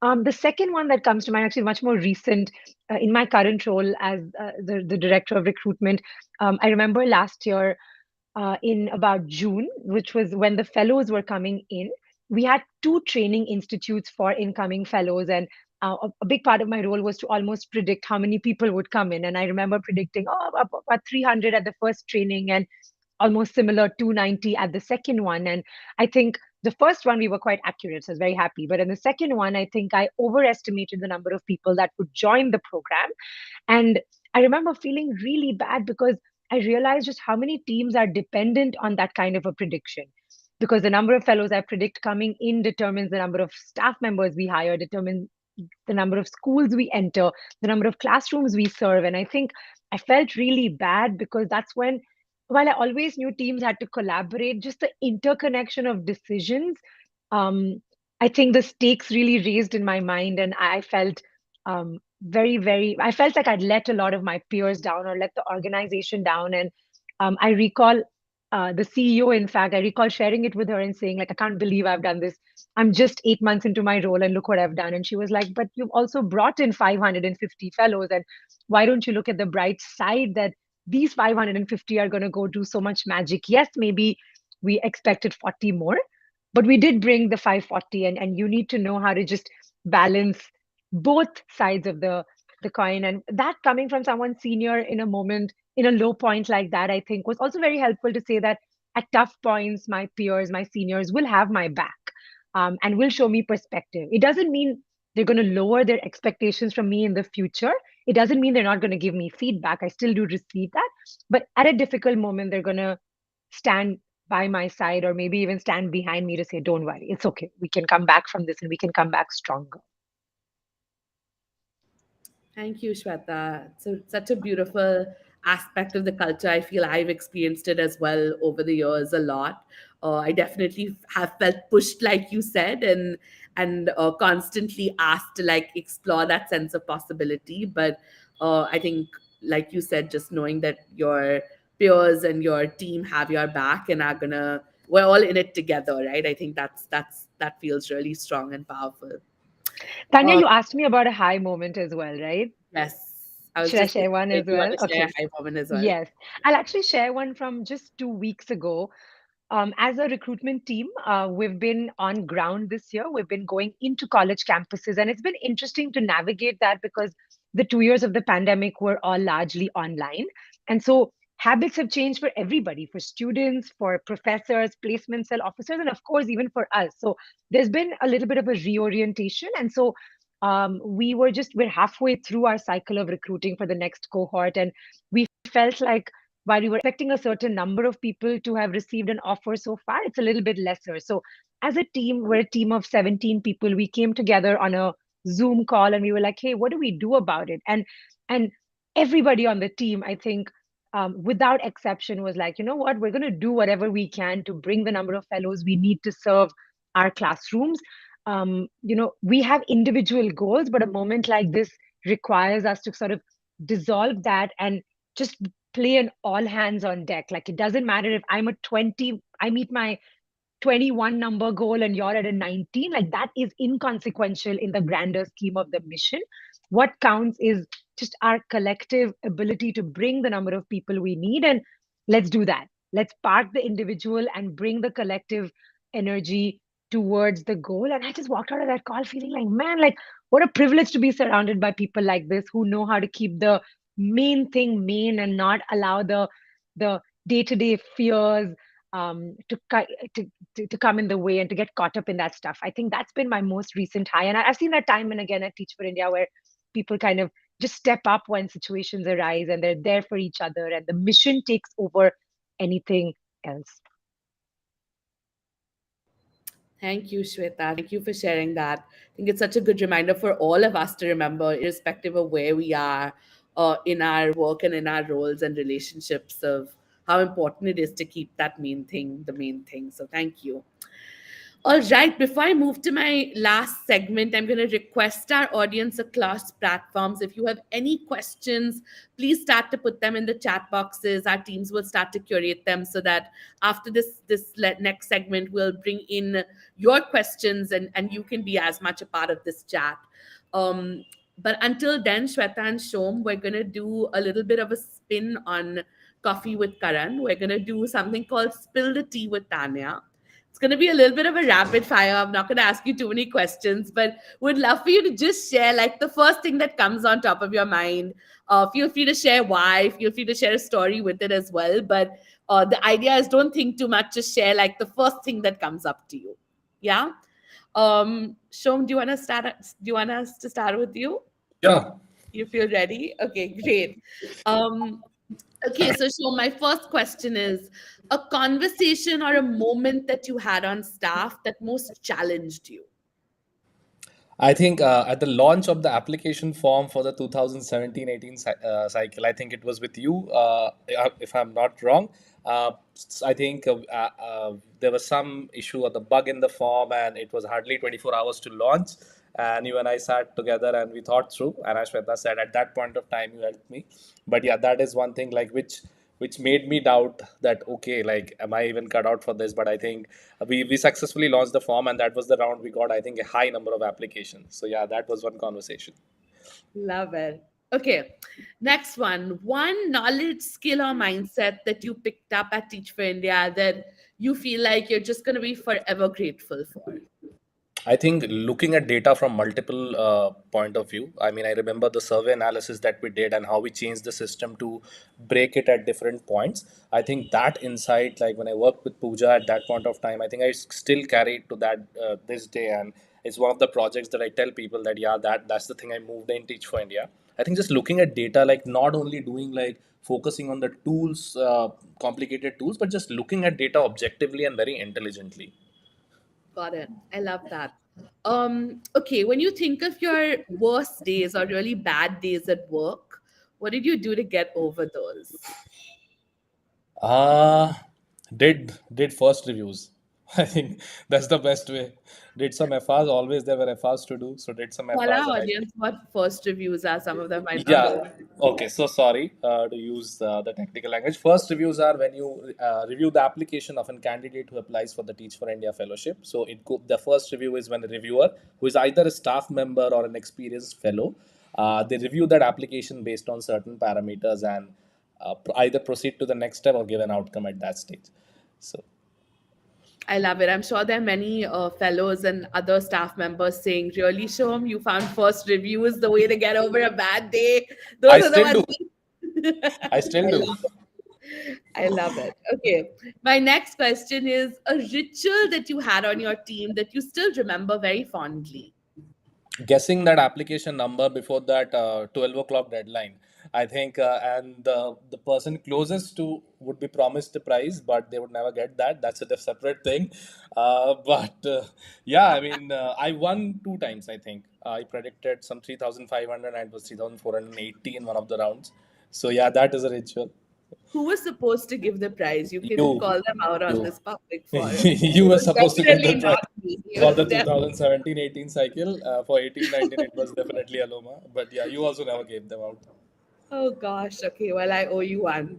The second one that comes to mind, actually much more recent, in my current role as the director of recruitment. I remember last year, in about June, which was when the fellows were coming in. We had two training institutes for incoming fellows, and a big part of my role was to almost predict how many people would come in. And I remember predicting, about 300 at the first training, and almost similar 290 at the second one. And I think the first one we were quite accurate, so I was very happy. But in the second one, I think I overestimated the number of people that would join the program. And I remember feeling really bad because I realized just how many teams are dependent on that kind of a prediction. Because the number of fellows I predict coming in determines the number of staff members we hire, determines the number of schools we enter, the number of classrooms we serve. And I think I felt really bad because that's when, while I always knew teams had to collaborate, just the interconnection of decisions, um, I think the stakes really raised in my mind. And I felt I felt like I'd let a lot of my peers down or let the organization down. And I recall the CEO, in fact, I recall sharing it with her and saying, like, I can't believe I've done this. I'm just 8 months into my role and look what I've done. And she was like, but you've also brought in 550 fellows. And why don't you look at the bright side that these 550 are going to go do so much magic? Yes, maybe we expected 40 more, but we did bring the 540, and you need to know how to just balance both sides of the coin. And that coming from someone senior in a moment, in a low point like that, I think was also very helpful to say that at tough points, my peers, my seniors will have my back, and will show me perspective. It doesn't mean they're going to lower their expectations from me in the future. It doesn't mean they're not going to give me feedback. I still do receive that. But at a difficult moment, they're going to stand by my side, or maybe even stand behind me to say, don't worry, it's okay. We can come back from this and we can come back stronger. Thank you, Shweta. So such a beautiful aspect of the culture. I feel I've experienced it as well over the years a lot. I definitely have felt pushed, like you said, and constantly asked to like explore that sense of possibility. But I think, like you said, just knowing that your peers and your team have your back and are gonna, we're all in it together, right? I think that feels really strong and powerful. Tanya, Uh, you asked me about a high moment as well, right? yes, I was Should I just share one if as you want well? to share a Okay. high moment as well. Yes. I'll actually share one from just 2 weeks ago. As a recruitment team, we've been on ground this year. We've been going into college campuses, and it's been interesting to navigate that because the 2 years of the pandemic were all largely online. And so habits have changed for everybody, for students, for professors, placement cell officers, and of course, even for us. So there's been a little bit of a reorientation. And so we're halfway through our cycle of recruiting for the next cohort. And we felt like while we were expecting a certain number of people to have received an offer so far, it's a little bit lesser. So, as a team, we're a team of 17 people. We came together on a Zoom call and we were like, hey, what do we do about it? And everybody on the team, I think, without exception, was like, you know what, we're going to do whatever we can to bring the number of fellows we need to serve our classrooms. We have individual goals, but a moment like this requires us to sort of dissolve that and just play an all hands on deck. Like, it doesn't matter if I'm a 20, I meet my 21 number goal and you're at a 19. Like, that is inconsequential in the grander scheme of the mission. What counts is just our collective ability to bring the number of people we need. And let's do that. Let's park the individual and bring the collective energy towards the goal. And I just walked out of that call feeling like, man, like, what a privilege to be surrounded by people like this who know how to keep the main thing main and not allow the day-to-day fears to come in the way and to get caught up in that stuff. I think that's been my most recent high. And I've seen that time and again at Teach for India, where people kind of just step up when situations arise and they're there for each other and the mission takes over anything else. Thank you, Shweta. Thank you for sharing that. I think it's such a good reminder for all of us to remember, irrespective of where we are in our work and in our roles and relationships, of how important it is to keep that main thing the main thing. So thank you. All right, before I move to my last segment, I'm going to request our audience across platforms. If you have any questions, please start to put them in the chat boxes. Our teams will start to curate them so that after next segment, we'll bring in your questions and you can be as much a part of this chat. Um, but until then, Shweta and Shom, we're going to do a little bit of a spin on Coffee with Karan. We're going to do something called Spill the Tea with Tanya. It's going to be a little bit of a rapid fire. I'm not going to ask you too many questions, but would love for you to just share like the first thing that comes on top of your mind. Feel free to share why. Feel free to share a story with it as well. But the idea is don't think too much. Just share like the first thing that comes up to you. Yeah. Shom, do you want to start? Do you want us to start with you? Yeah. You feel ready? Okay, great. Um, Okay, so Shom, my first question is a conversation or a moment that you had on staff that most challenged you. I think at the launch of the application form for the 2017-18 cycle, I think it was with you, if I'm not wrong. I think there was some issue or the bug in the form, and it was hardly 24 hours to launch. And you and I sat together and we thought through. And as Shweta said, at that point of time, you helped me. But yeah, that is one thing like which made me doubt that okay, like am I even cut out for this? But I think we successfully launched the form, and that was the round we got I think a high number of applications. So yeah, that was one conversation. Love it. Okay, next one. One knowledge, skill, or mindset that you picked up at Teach for India that you feel like you're just going to be forever grateful for. I think looking at data from multiple point of view. I mean, I remember the survey analysis that we did and how we changed the system to break it at different points. I think that insight, like when I worked with Pooja at that point of time, I think I still carry it to that this day, and it's one of the projects that I tell people that yeah, that's the thing I moved in Teach for India. I think just looking at data, like not only doing like focusing on the tools, complicated tools, but just looking at data objectively and very intelligently. Got it. I love that. Okay, when you think of your worst days or really bad days at work, what did you do to get over those? Uh did first reviews. I think that's the best way. Did some FRs. Always there were FRs to do, so did some Tell FRs, our and I audience what first reviews are. Some of them might not know. yeah. Okay. So sorry to use the technical language. First reviews are when you review the application of a candidate who applies for the Teach for India fellowship. So the first review is when the reviewer, who is either a staff member or an experienced fellow, they review that application based on certain parameters and either proceed to the next step or give an outcome at that stage. So I love it. I'm sure there are many fellows and other staff members saying, really, Shom, you found first reviews the way to get over a bad day. I Those are the still do. ones. I still I do. love it. I love it. Okay. My next question is a ritual that you had on your team that you still remember very fondly. Guessing that application number before that 12 o'clock deadline. I think, and the person closest to would be promised the prize, but they would never get that. That's a separate thing. But yeah, I mean, I won two times. I think I predicted some 3,500 and it was 3,480 in one of the rounds. So yeah, that is a ritual. Who was supposed to give the prize? You can You, call them out on you, this public forum. you It were was supposed to get the definitely prize. not me. It For was the definitely. 2017-18 cycle, for 18-19 it was definitely Aloma. But yeah, you also never gave them out. Oh gosh. Okay. Well, I owe you one.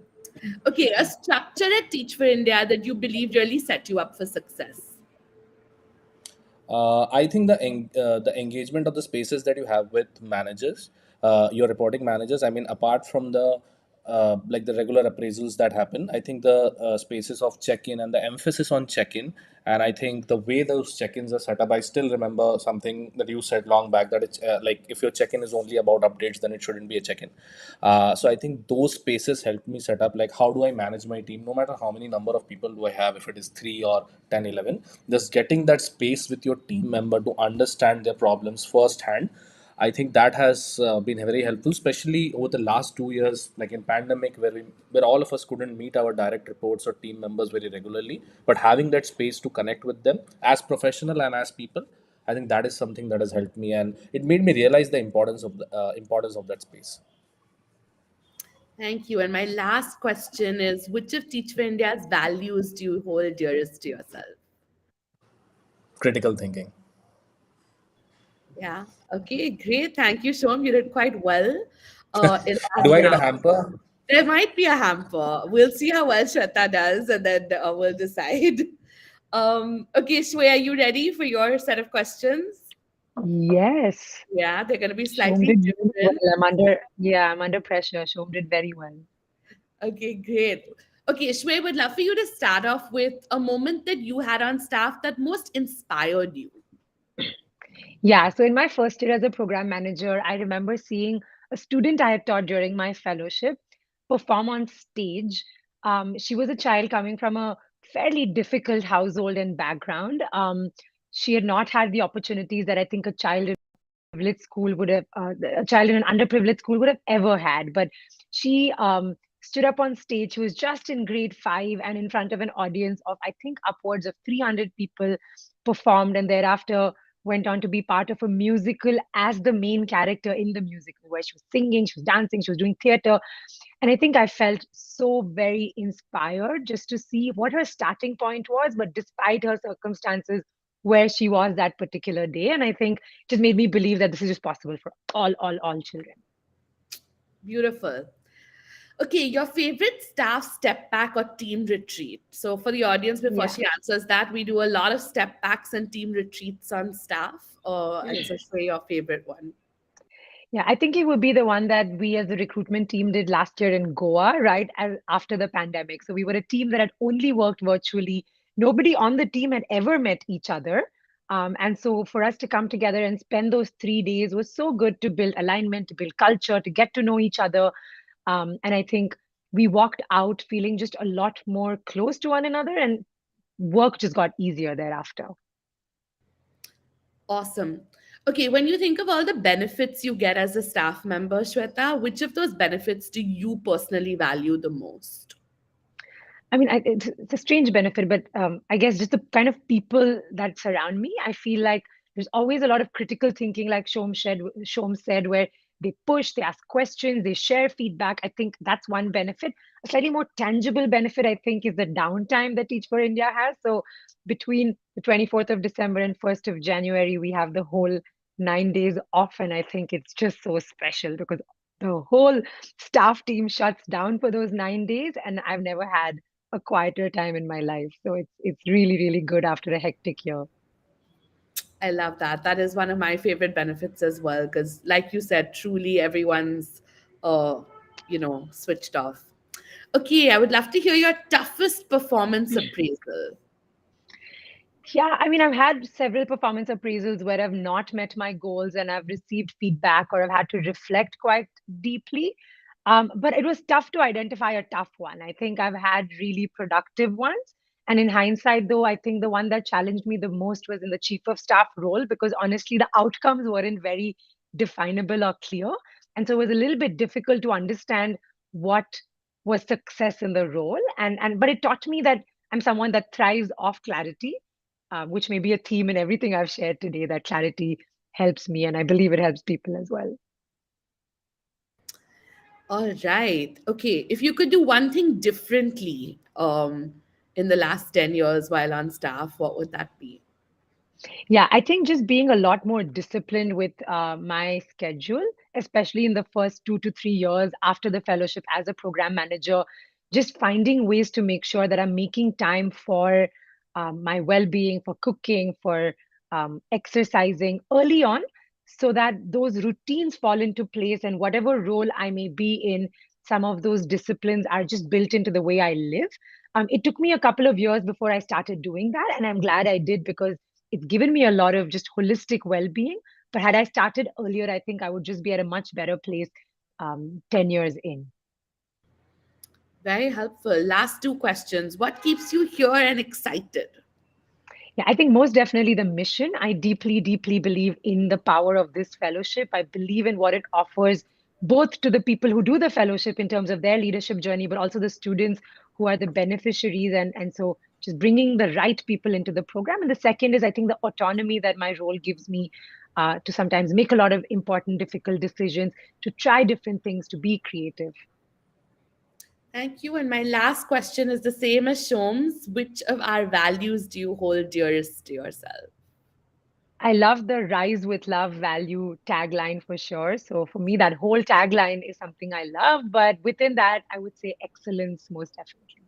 Okay. A structure at Teach for India that you believe really set you up for success. I think the engagement of the spaces that you have with managers, your reporting managers. I mean, apart from the like the regular appraisals that happen, I think the spaces of check-in and the emphasis on check-in, and I think the way those check-ins are set up. I still remember something that you said long back that it's like if your check-in is only about updates, then it shouldn't be a check-in. So I think those spaces helped me set up like how do I manage my team, no matter how many number of people do I have, if it is 3 or 10, 11, just getting that space with your team member to understand their problems firsthand. I think that has been very helpful, especially over the last 2 years, like in pandemic, where all of us couldn't meet our direct reports or team members very regularly. But having that space to connect with them as professional and as people, I think that is something that has helped me, and it made me realize the importance of that space. Thank you. And my last question is which of Teach for India's values do you hold dearest to yourself? critical thinking. Yeah. Okay, great. Thank you, Shom. You did quite well in that Do I get a round. hamper? There might be a hamper. We'll see how well Shweta does, and then we'll decide. Okay, Shweta, are you ready for your set of questions? Yes. Yeah, they're going to be Shom slightly did really well. different. I'm under pressure. Shom did very well. Okay, great. Okay, Shweta, would love for you to start off with a moment that you had on staff that most inspired you. Yeah, so in my first year as a program manager, I remember seeing a student I had taught during my fellowship perform on stage. She was a child coming from a fairly difficult household and background. She had not had the opportunities that I think privileged school would have a child in an underprivileged school would have ever had. But she stood up on stage. She was just in grade 5 and in front of an audience of I think upwards of 300 people, performed, and thereafter went on to be part of a musical as the main character in the musical, where she was singing, she was dancing, she was doing theater. And I think I felt so very inspired just to see what her starting point was, but despite her circumstances, where she was that particular day. And I think it just made me believe that this is just possible for all children. Beautiful. Okay, your favorite staff step back or team retreat. So, for the audience, before Yeah. she answers that, we do a lot of step backs and team retreats on staff. And so, share your favorite one. Yeah, I think it would be the one that we as the recruitment team did last year in Goa, right? After the pandemic. So we were a team that had only worked virtually. Nobody on the team had ever met each other. And so for us to come together and spend those 3 days was so good to build alignment, to build culture, to get to know each other. And I think we walked out feeling just a lot more close to one another, and work just got easier thereafter. Awesome. Okay, when you think of all the benefits you get as a staff member, Shweta, which of those benefits do you personally value the most? I mean, it's a strange benefit, but I guess just the kind of people that surround me, I feel like there's always a lot of critical thinking, like Shom said, where they push, they ask questions, they share feedback. I think that's one benefit. A slightly more tangible benefit, I think, is the downtime that Teach for India has. So between the 24th of December and 1st of January, we have the whole 9 days off. And I think it's just so special because the whole staff team shuts down for those 9 days. And I've never had a quieter time in my life. So it's really, really good after a hectic year. I love that. That is one of my favorite benefits as well, because, like you said, truly everyone's, uh, switched off. Okay, I would love to hear your toughest performance appraisal. Yeah, I mean, I've had several performance appraisals where I've not met my goals and I've received feedback or I've had to reflect quite deeply. But it was tough to identify a tough one. I think I've had really productive ones. And in hindsight, though, I think the one that challenged me the most was in the chief of staff role, because honestly, the outcomes weren't very definable or clear. And so it was a little bit difficult to understand what was success in the role. But it taught me that I'm someone that thrives off clarity, which may be a theme in everything I've shared today, that clarity helps me, and I believe it helps people as well. All right. Okay, if you could do one thing differently in the last 10 years while on staff, what would that be? Yeah, I think just being a lot more disciplined with my schedule, especially in the first 2 to 3 years after the fellowship as a program manager, just finding ways to make sure that I'm making time for my well being, for cooking, for exercising early on, so that those routines fall into place, and whatever role I may be in, some of those disciplines are just built into the way I live. It took me a couple of years before I started doing that, and I'm glad I did, because it's given me a lot of just holistic well-being. But had I started earlier, I think I would just be at a much better place 10 years in. Very helpful. Last two questions. What keeps you here and excited? Yeah, I think most definitely the mission. I deeply, deeply believe in the power of this fellowship. I believe in what it offers both to the people who do the fellowship in terms of their leadership journey, but also the students who are the beneficiaries. And so just bringing the right people into the program. And the second is, I think, the autonomy that my role gives me to sometimes make a lot of important, difficult decisions, to try different things, to be creative. Thank you. And my last question is the same as Shom's. Which of our values do you hold dearest to yourself? I love the Rise with Love value tagline for sure. So for me, that whole tagline is something I love. But within that, I would say excellence most definitely.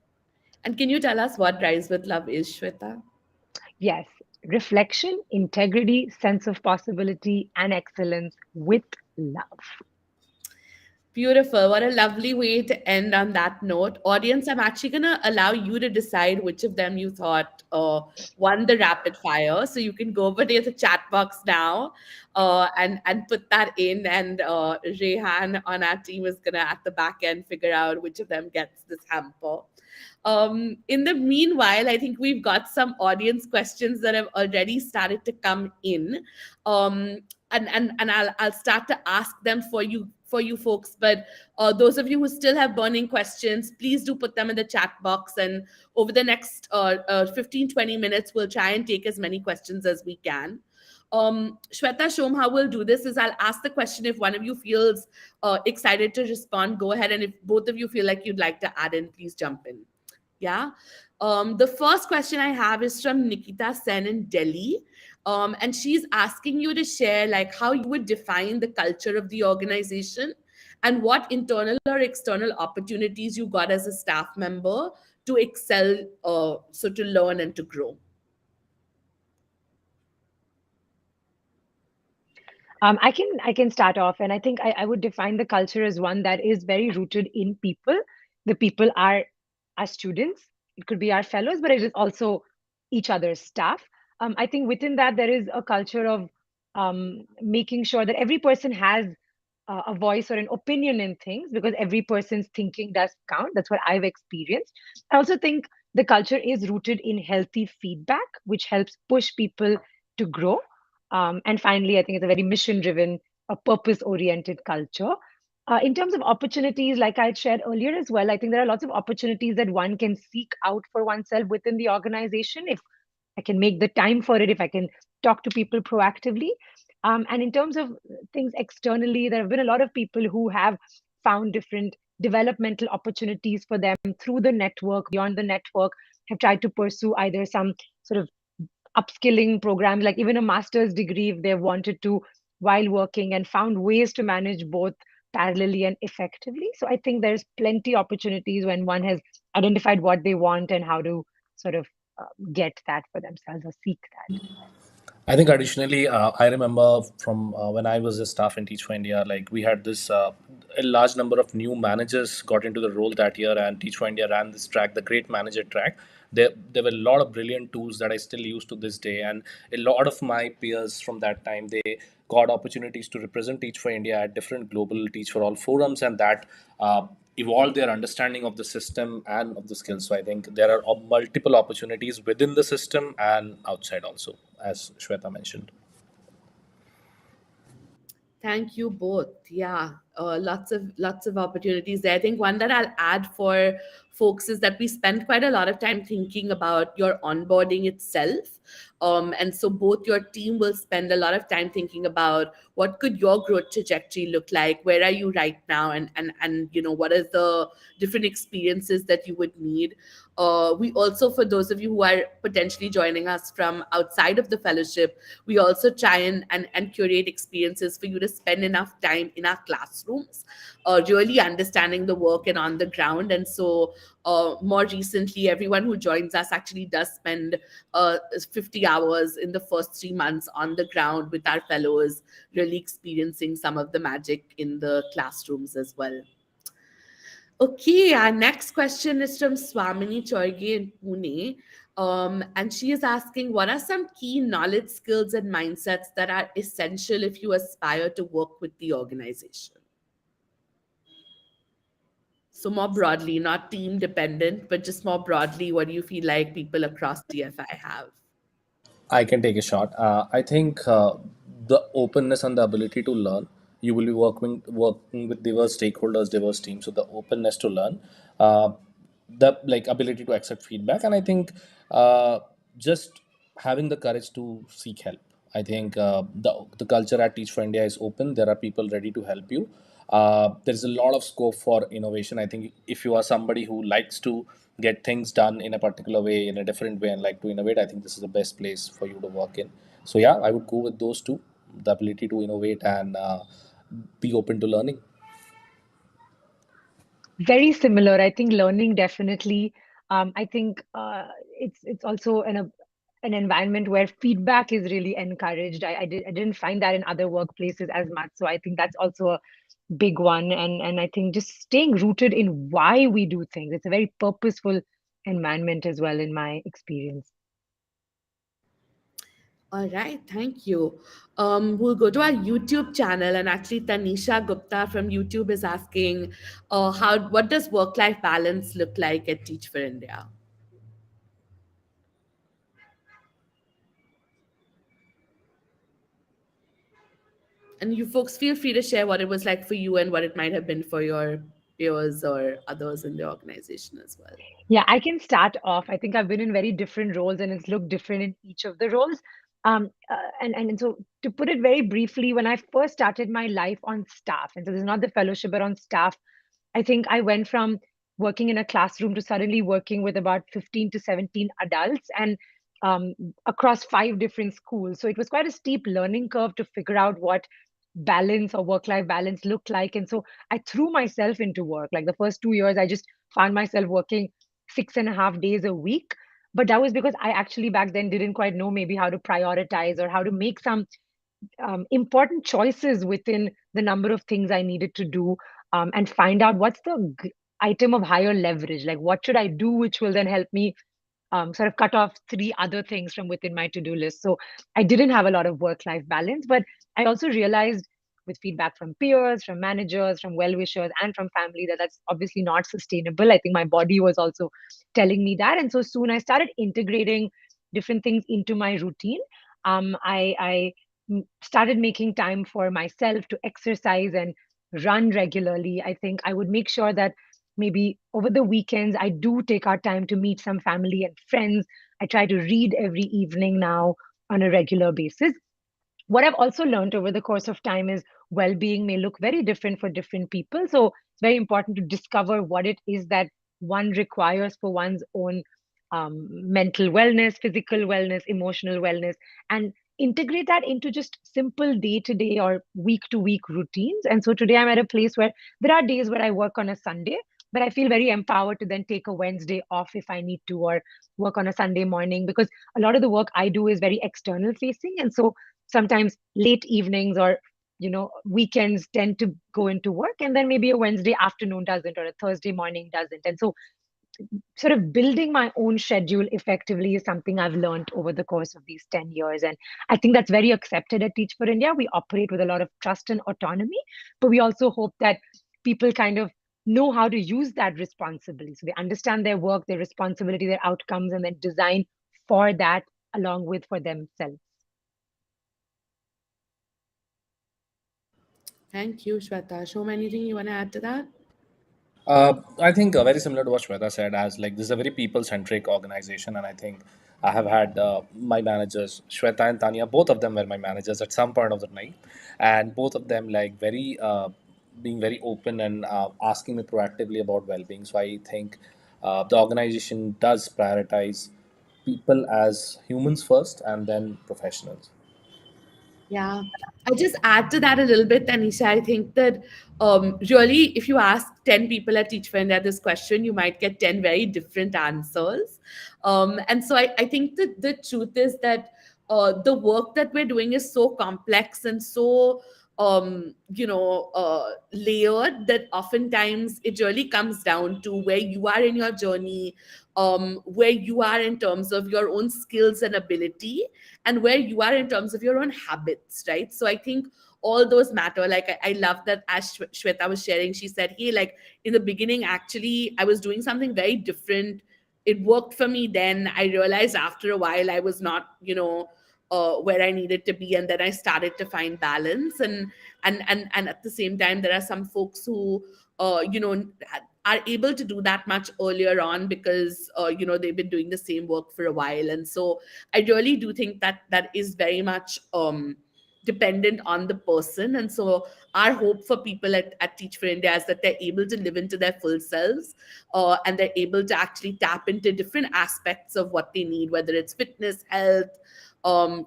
And can you tell us what Rise with Love is, Shweta? Yes, reflection, integrity, sense of possibility, and excellence with love. Beautiful. What a lovely way to end on that note. Audience, I'm actually going to allow you to decide which of them you thought won the rapid fire. So you can go over to the chat box now and put that in. And Rehan on our team is going to, at the back end, figure out which of them gets this hamper. In the meanwhile, I think we've got some audience questions that have already started to come in. Um, and I'll start to ask them for you folks. But those of you who still have burning questions, please do put them in the chat box. And over the next 15-20 minutes, we'll try and take as many questions as we can. Shweta, Shom, how we'll do this is I'll ask the question. If one of you feels excited to respond, go ahead. And if both of you feel like you'd like to add in, please jump in. Yeah. The first question I have is from Nikita Sen in Delhi. And she's asking you to share like how you would define the culture of the organization and what internal or external opportunities you got as a staff member to excel, so to learn and to grow. I can start off, and I think I would define the culture as one that is very rooted in people. The people are our students. It could be our fellows, but it is also each other's staff. I think within that there is a culture of making sure that every person has a voice or an opinion in things because every person's thinking does count. That's what I've experienced. I also think the culture is rooted in healthy feedback, which helps push people to grow. And finally, I think it's a very mission driven, a purpose oriented culture. In terms of opportunities, like I shared earlier as well, I think there are lots of opportunities that one can seek out for oneself within the organization if I can make the time for it, if I can talk to people proactively. And in terms of things externally, there have been a lot of people who have found different developmental opportunities for them through the network, beyond the network, have tried to pursue either some sort of upskilling programs, like even a master's degree if they wanted to while working, and found ways to manage both parallelly and effectively. So I think there's plenty opportunities when one has identified what they want and how to sort of get that for themselves or seek that. I think additionally, I remember from when I was a staff in Teach for India, like we had this a large number of new managers got into the role that year, and Teach for India ran this track, the Great Manager track. There were a lot of brilliant tools that I still use to this day, and a lot of my peers from that time they got opportunities to represent Teach for India at different global Teach for All forums, and that evolved their understanding of the system and of the skills. So I think there are multiple opportunities within the system and outside also, as Shweta mentioned. Thank you both. Yeah, lots of opportunities there. I think one that I'll add for folks is that we spend quite a lot of time thinking about your onboarding itself. And so both your team will spend a lot of time thinking about what could your growth trajectory look like, where are you right now, and what are the different experiences that you would need. We also, for those of you who are potentially joining us from outside of the fellowship, we also try and curate experiences for you to spend enough time in our classrooms, really understanding the work and on the ground. And so more recently, everyone who joins us actually does spend 50 hours in the first 3 months on the ground with our fellows, really experiencing some of the magic in the classrooms as well. Okay, our next question is from Swamini Choige in Pune. And she is asking, what are some key knowledge, skills, and mindsets that are essential if you aspire to work with the organization? So, more broadly, not team dependent, but just more broadly, what do you feel like people across TFI have? I can take a shot. I think the openness and the ability to learn. You will be working with diverse stakeholders, diverse teams. So the openness to learn, the like ability to accept feedback, and I think just having the courage to seek help. I think the culture at Teach for India is open. There are people ready to help you. There's a lot of scope for innovation. I think if you are somebody who likes to get things done in a particular way, in a different way, and like to innovate, I think this is the best place for you to work in. So yeah, I would go with those two: the ability to innovate and be open to learning. Very similar. I think learning definitely. I think it's also an environment where feedback is really encouraged. I didn't find that in other workplaces as much. So I think that's also a big one. And I think just staying rooted in why we do things. It's a very purposeful environment as well, in my experience. All right, thank you. We'll go to our YouTube channel, and actually, Tanisha Gupta from YouTube is asking, what does work-life balance look like at Teach for India? And you folks feel free to share what it was like for you and what it might have been for your peers or others in the organization as well. Yeah, I can start off. I think I've been in very different roles and it's looked different in each of the roles. And so to put it very briefly, when I first started my life on staff, and so this is not the fellowship, but on staff, I think I went from working in a classroom to suddenly working with about 15 to 17 adults and um, across 5 different schools. So it was quite a steep learning curve to figure out what balance or work life balance looked like. And so I threw myself into work. Like the first 2 years, I just found myself working 6.5 days a week. But that was because I actually back then didn't quite know maybe how to prioritize or how to make some important choices within the number of things I needed to do, and find out what's the item of higher leverage. Like, what should I do, which will then help me sort of cut off 3 other things from within my to-do list. So I didn't have a lot of work-life balance, but I also realized with feedback from peers, from managers, from well-wishers, and from family that that's obviously not sustainable. I think my body was also telling me that, and so soon I started integrating different things into my routine. I started making time for myself to exercise and run regularly. I think I would make sure that maybe over the weekends I do take our time to meet some family and friends. I try to read every evening now on a regular basis. What I've also learned over the course of time is well-being may look very different for different people. So it's very important to discover what it is that one requires for one's own mental wellness, physical wellness, emotional wellness, and integrate that into just simple day-to-day or week-to-week routines. And so today I'm at a place where there are days where I work on a Sunday, but I feel very empowered to then take a Wednesday off if I need to, or work on a Sunday morning, because a lot of the work I do is very external facing. And so sometimes late evenings or weekends tend to go into work, and then maybe a Wednesday afternoon doesn't, or a Thursday morning doesn't. And so sort of building my own schedule effectively is something I've learned over the course of these 10 years. And I think that's very accepted at Teach for India. We operate with a lot of trust and autonomy, but we also hope that people kind of know how to use that responsibly, so they understand their work, their responsibility, their outcomes, and then design for that along with for themselves. Thank you, Shweta. Shom, anything you want to add to that? I think very similar to what Shweta said, as like this is a very people-centric organization, and I think I have had my managers, Shweta and Tanya, both of them were my managers at some point of the night, and both of them like very being very open and asking me proactively about well-being. So I think the organization does prioritize people as humans first, and then professionals. Yeah. I'll just add to that a little bit, Tanisha. I think that really, if you ask 10 people at Teach for India this question, you might get 10 very different answers. And so I think that the truth is that the work that we're doing is so complex and so layered that oftentimes it really comes down to where you are in your journey, where you are in terms of your own skills and ability, and where you are in terms of your own habits, right? So I think all those matter. Like I love that as Shweta was sharing, she said, hey, like in the beginning, actually, I was doing something very different. It worked for me then. I realized after a while I was not, where I needed to be, and then I started to find balance. And at the same time, there are some folks who, are able to do that much earlier on because they've been doing the same work for a while. And so I really do think that that is very much dependent on the person. And so our hope for people at Teach for India is that they're able to live into their full selves, and they're able to actually tap into different aspects of what they need, whether it's fitness, health,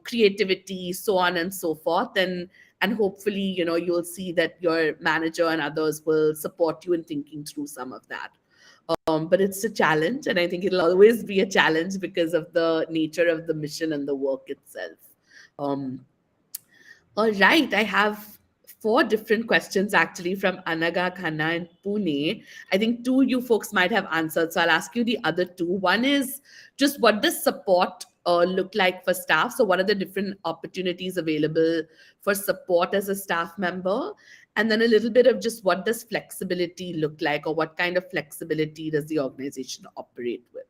creativity, so on and so forth. And hopefully, you'll see that your manager and others will support you in thinking through some of that. But it's a challenge, and I think it'll always be a challenge because of the nature of the mission and the work itself. Um, all right, I have four different questions actually from Anaga Khanna in Pune. I think two you folks might have answered, so I'll ask you the other two. One is just what does support look like for staff? So, what are the different opportunities available for support as a staff member? And then a little bit of just what does flexibility look like, or what kind of flexibility does the organization operate with?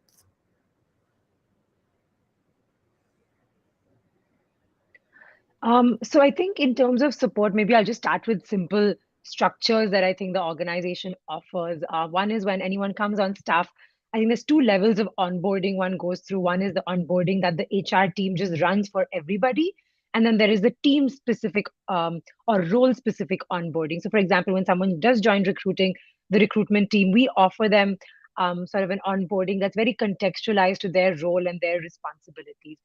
So I think in terms of support, maybe I'll just start with simple structures that I think the organization offers. One is when anyone comes on staff, I think there's two levels of onboarding one goes through. One is the onboarding that the HR team just runs for everybody. And then there is the team specific or role specific onboarding. So, for example, when someone does join recruiting, the recruitment team, we offer them sort of an onboarding that's very contextualized to their role and their responsibilities.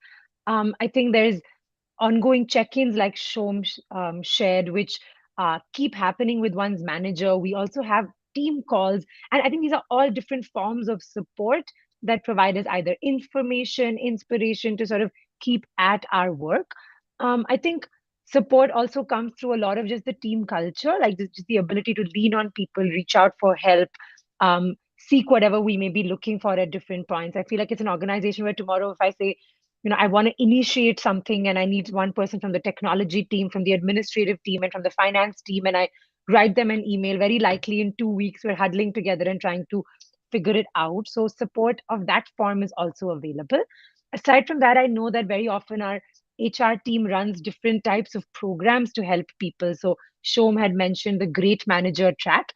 I think there's ongoing check-ins like Shom shared, which keep happening with one's manager. We also have team calls, and I think these are all different forms of support that provide us either information, inspiration to sort of keep at our work. I think support also comes through a lot of just the team culture, like just the ability to lean on people, reach out for help, seek whatever we may be looking for at different points. I feel like it's an organization where tomorrow, if I say, I want to initiate something and I need one person from the technology team, from the administrative team, and from the finance team, and I write them an email, very likely in 2 weeks, we're huddling together and trying to figure it out. So support of that form is also available. Aside from that, I know that very often our HR team runs different types of programs to help people. So Shom had mentioned the Great Manager track.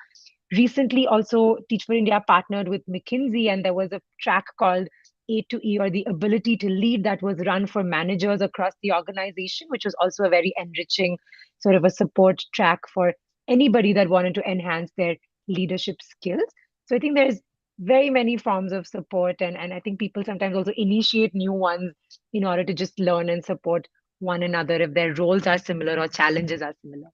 Recently, also, Teach for India partnered with McKinsey, and there was a track called A to E, or the ability to lead, that was run for managers across the organization, which was also a very enriching sort of a support track for anybody that wanted to enhance their leadership skills. So I think there's very many forms of support, and I think people sometimes also initiate new ones in order to just learn and support one another if their roles are similar or challenges are similar.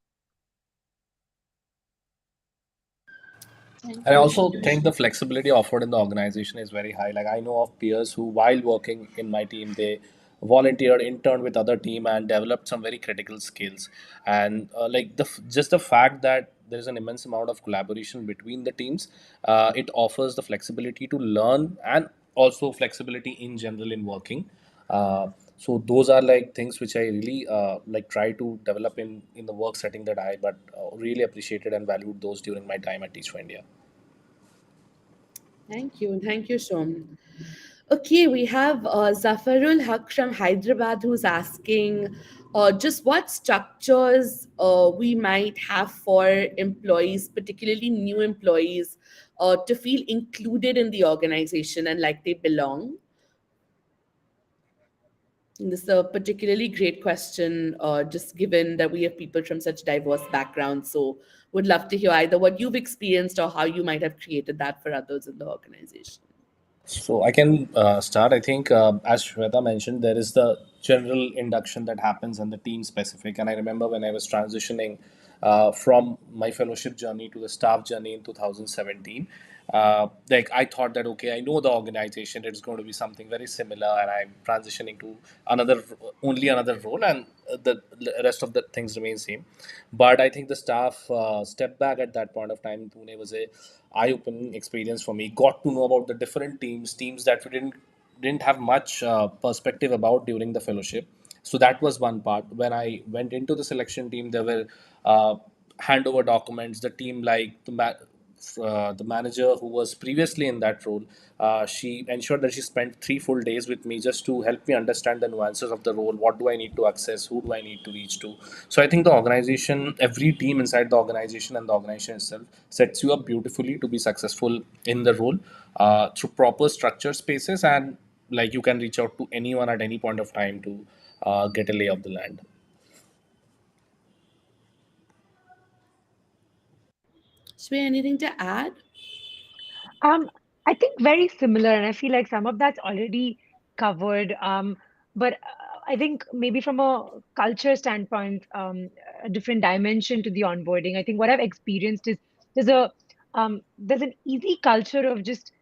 Thank I you. also think the flexibility offered in the organization is very high. Like I know of peers who, while working in my team, they volunteered, interned with other team, and developed some very critical skills. And like just the fact that there is an immense amount of collaboration between the teams, it offers the flexibility to learn and also flexibility in general in working. So those are like things which I really like try to develop in the work setting that I but really appreciated and valued those during my time at Teach for India. Thank you. Thank you, Shom. Okay, we have Zafarul Haq from Hyderabad who's asking just what structures we might have for employees, particularly new employees, to feel included in the organization and like they belong. And this is a particularly great question, just given that we have people from such diverse backgrounds. So, would love to hear either what you've experienced or how you might have created that for others in the organization. So I can start. I think, as Shweta mentioned, there is the general induction that happens and the team specific. And I remember when I was transitioning from my fellowship journey to the staff journey in 2017, like I thought that okay, I know the organization; it's going to be something very similar, and I'm transitioning to another only another role, and the rest of the things remain same. But I think the staff step back at that point of time in Pune was a eye-opening experience for me. Got to know about the different teams that we didn't have much perspective about during the fellowship. So that was one part. When I went into the selection team, there were handover documents. The team, like the manager who was previously in that role, she ensured that she spent 3 full days with me just to help me understand the nuances of the role. What do I need to access? Who do I need to reach to? So I think the organization, every team inside the organization and the organization itself sets you up beautifully to be successful in the role through proper structure spaces, and like you can reach out to anyone at any point of time to get a lay of the land. Shway, anything to add? Um, I think very similar, and I feel like some of that's already covered. But I think maybe from a culture standpoint, a different dimension to the onboarding. I think what I've experienced is there's a there's an easy culture of just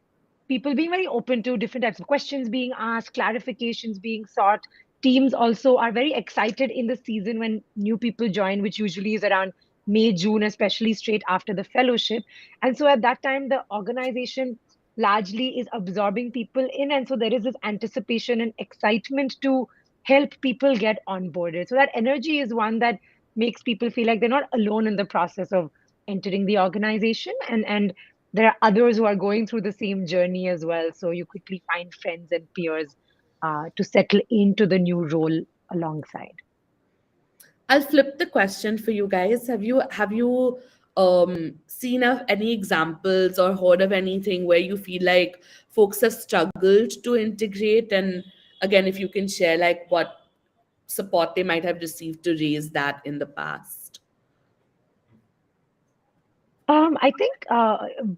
people being very open to different types of questions being asked, clarifications being sought. Teams also are very excited in the season when new people join, which usually is around May, June, especially straight after the fellowship. And so at that time, the organization largely is absorbing people in. And so there is this anticipation and excitement to help people get onboarded. So that energy is one that makes people feel like they're not alone in the process of entering the organization. And there are others who are going through the same journey as well. So you quickly find friends and peers to settle into the new role alongside. I'll flip the question for you guys. Have you seen of any examples or heard of anything where you feel like folks have struggled to integrate? And again, if you can share like what support they might have received to raise that in the past. I think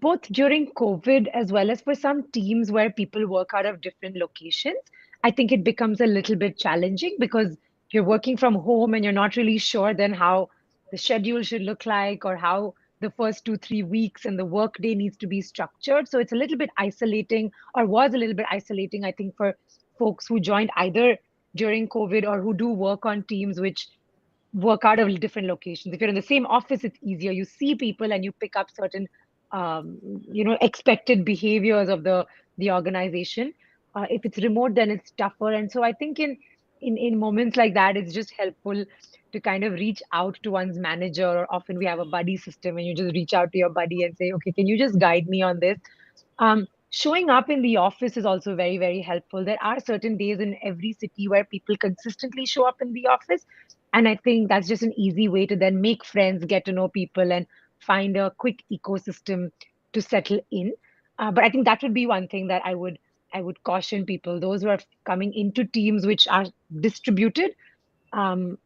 both during COVID as well as for some teams where people work out of different locations, I think it becomes a little bit challenging because you're working from home and you're not really sure then how the schedule should look like or how the first 2, 3 weeks and the work day needs to be structured. So it's a little bit isolating or was a little bit isolating, I think, for folks who joined either during COVID or who do work on teams which work out of different locations. If you're in the same office, it's easier. You see people and you pick up certain, expected behaviors of the organization. If it's remote, then it's tougher. And so I think in moments like that, it's just helpful to kind of reach out to one's manager. Or often we have a buddy system, and you just reach out to your buddy and say, "Okay, can you just guide me on this?" Showing up in the office is also very, very helpful. There are certain days in every city where people consistently show up in the office. And I think that's just an easy way to then make friends, get to know people, and find a quick ecosystem to settle in. But I think that would be one thing that I would caution people. Those who are coming into teams which are distributed, um,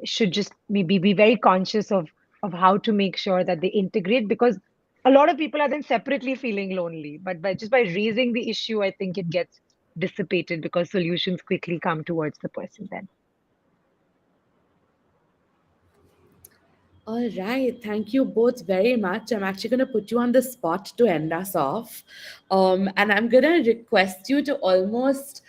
should just maybe be very conscious of how to make sure that they integrate, because a lot of people are then separately feeling lonely. But by raising the issue, I think it gets dissipated because solutions quickly come towards the person then. All right. Thank you both very much. I'm actually going to put you on the spot to end us off. And I'm going to request you to almost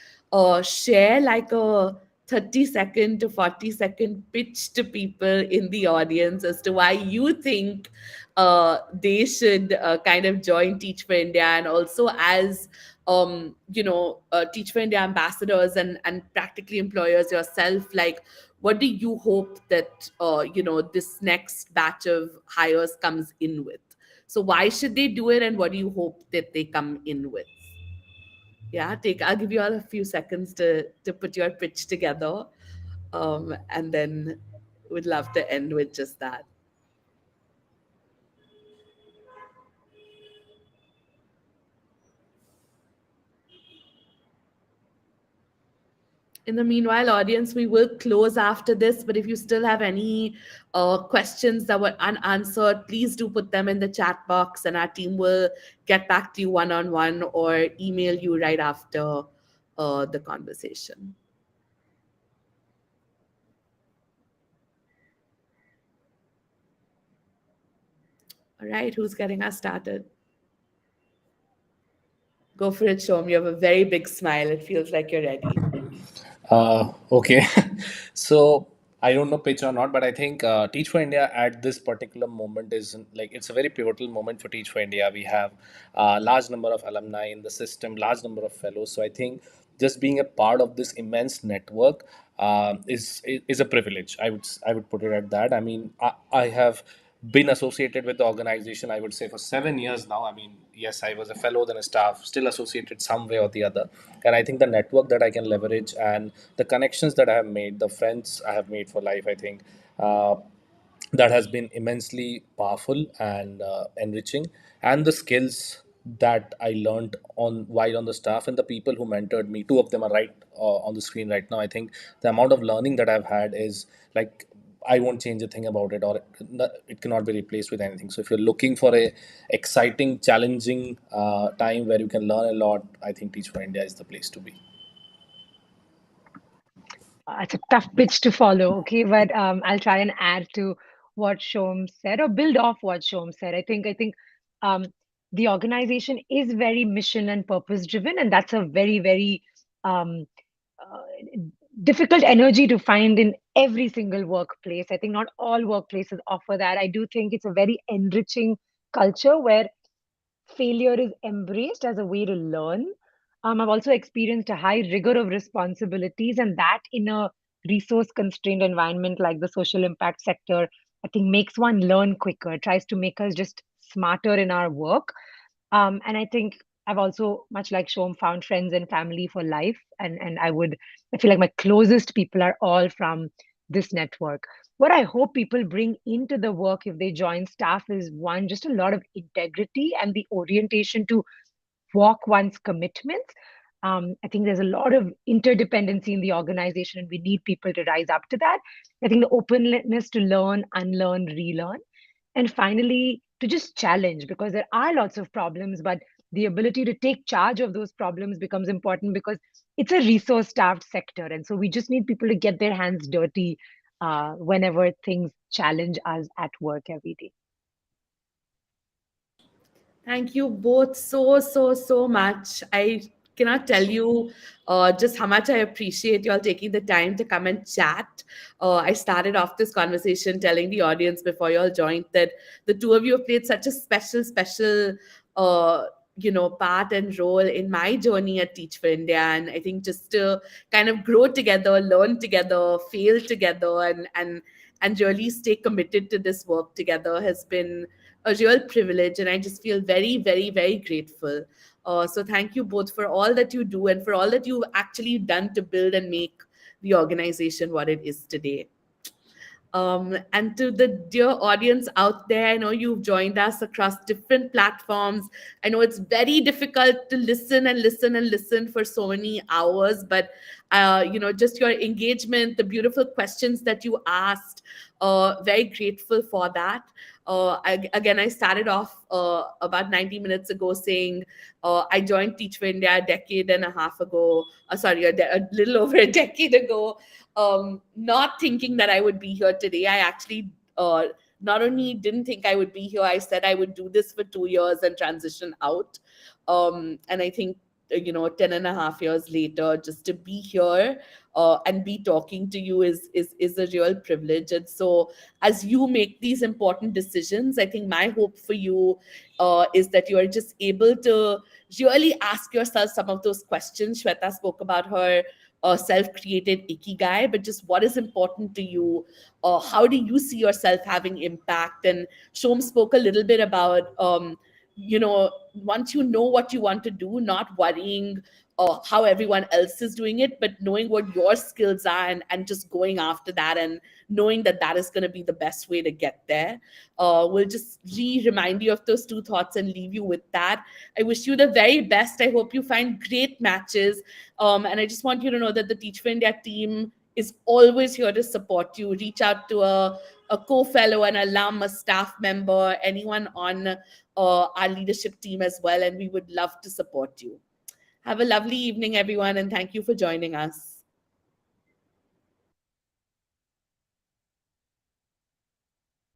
share like a 30-second to 40-second pitch to people in the audience as to why you think they should kind of join Teach for India, and also as Teach for India ambassadors and practically employers yourself, like what do you hope that this next batch of hires comes in with? So why should they do it, and what do you hope that they come in with? Yeah, I'll give you all a few seconds to put your pitch together, and then would love to end with just that. In the meanwhile, audience, we will close after this, but if you still have any questions that were unanswered, please do put them in the chat box, and our team will get back to you one-on-one or email you right after the conversation. All right, who's getting us started? Go for it, Shom. You have a very big smile. It feels like you're ready. Okay. So I don't know pitch or not, but I think Teach for India at this particular moment is like it's a very pivotal moment for Teach for India. We have a large number of alumni in the system, large number of fellows. So I think just being a part of this immense network is a privilege. I would put it at that. I mean, I have been associated with the organization, I would say, for 7 years now. I mean, yes, I was a fellow, then a staff, still associated some way or the other. And I think the network that I can leverage and the connections that I have made, the friends I have made for life, I think that has been immensely powerful and enriching. And the skills that I learned on while on the staff and the people who mentored me, two of them are right on the screen right now. I think the amount of learning that I've had is like I won't change a thing about it, or it cannot be replaced with anything. So if you're looking for a exciting, challenging time where you can learn a lot, I think Teach for India is the place to be. It's a tough pitch to follow, okay, but I'll try and add to what Shom said or build off what Shom said. I think um, the organization is very mission and purpose driven, and that's a very um, uh, difficult energy to find in every single workplace. I think not all workplaces offer that. I do think it's a very enriching culture where failure is embraced as a way to learn. I've also experienced a high rigor of responsibilities, and that in a resource constrained environment like the social impact sector, I think makes one learn quicker, tries to make us just smarter in our work. And I think I've also, much like Shom, found friends and family for life. And I feel like my closest people are all from this network. What I hope people bring into the work if they join staff is one, just a lot of integrity and the orientation to walk one's commitments. I think there's a lot of interdependency in the organization, and we need people to rise up to that. I think the openness to learn, unlearn, relearn, and finally to just challenge, because there are lots of problems, but the ability to take charge of those problems becomes important because it's a resource starved sector, and so we just need people to get their hands dirty whenever things challenge us at work every day. Thank you both so much. I cannot tell you just how much I appreciate you all taking the time to come and chat. I started off this conversation telling the audience before you all joined that the two of you have played such a special, uh, part and role in my journey at Teach for India. And I think just to kind of grow together, learn together, fail together, and really stay committed to this work together has been a real privilege, and I just feel very grateful. So thank you both for all that you do and for all that you've actually done to build and make the organization what it is today. And to the dear audience out there, I know you've joined us across different platforms. I know it's very difficult to listen for so many hours, but just your engagement, the beautiful questions that you asked, very grateful for that. I started off about 90 minutes ago saying I joined Teach for India a decade and a half ago. A little over a decade ago, not thinking that I would be here today. I actually not only didn't think I would be here, I said I would do this for 2 years and transition out. And I think, 10 and a half years later, just to be here and be talking to you is a real privilege. And so as you make these important decisions, I think my hope for you is that you are just able to really ask yourself some of those questions. Shweta spoke about her self-created ikigai, but just what is important to you? How do you see yourself having impact? And Shom spoke a little bit about, once you know what you want to do, not worrying how everyone else is doing it, but knowing what your skills are and just going after that and knowing that that is going to be the best way to get there. We'll just remind you of those two thoughts and leave you with that. I wish you the very best. I hope you find great matches. And I just want you to know that the Teach for India team is always here to support you. Reach out to a co-fellow, an alum, a staff member, anyone on our leadership team as well, and we would love to support you. Have a lovely evening, everyone, and thank you for joining us.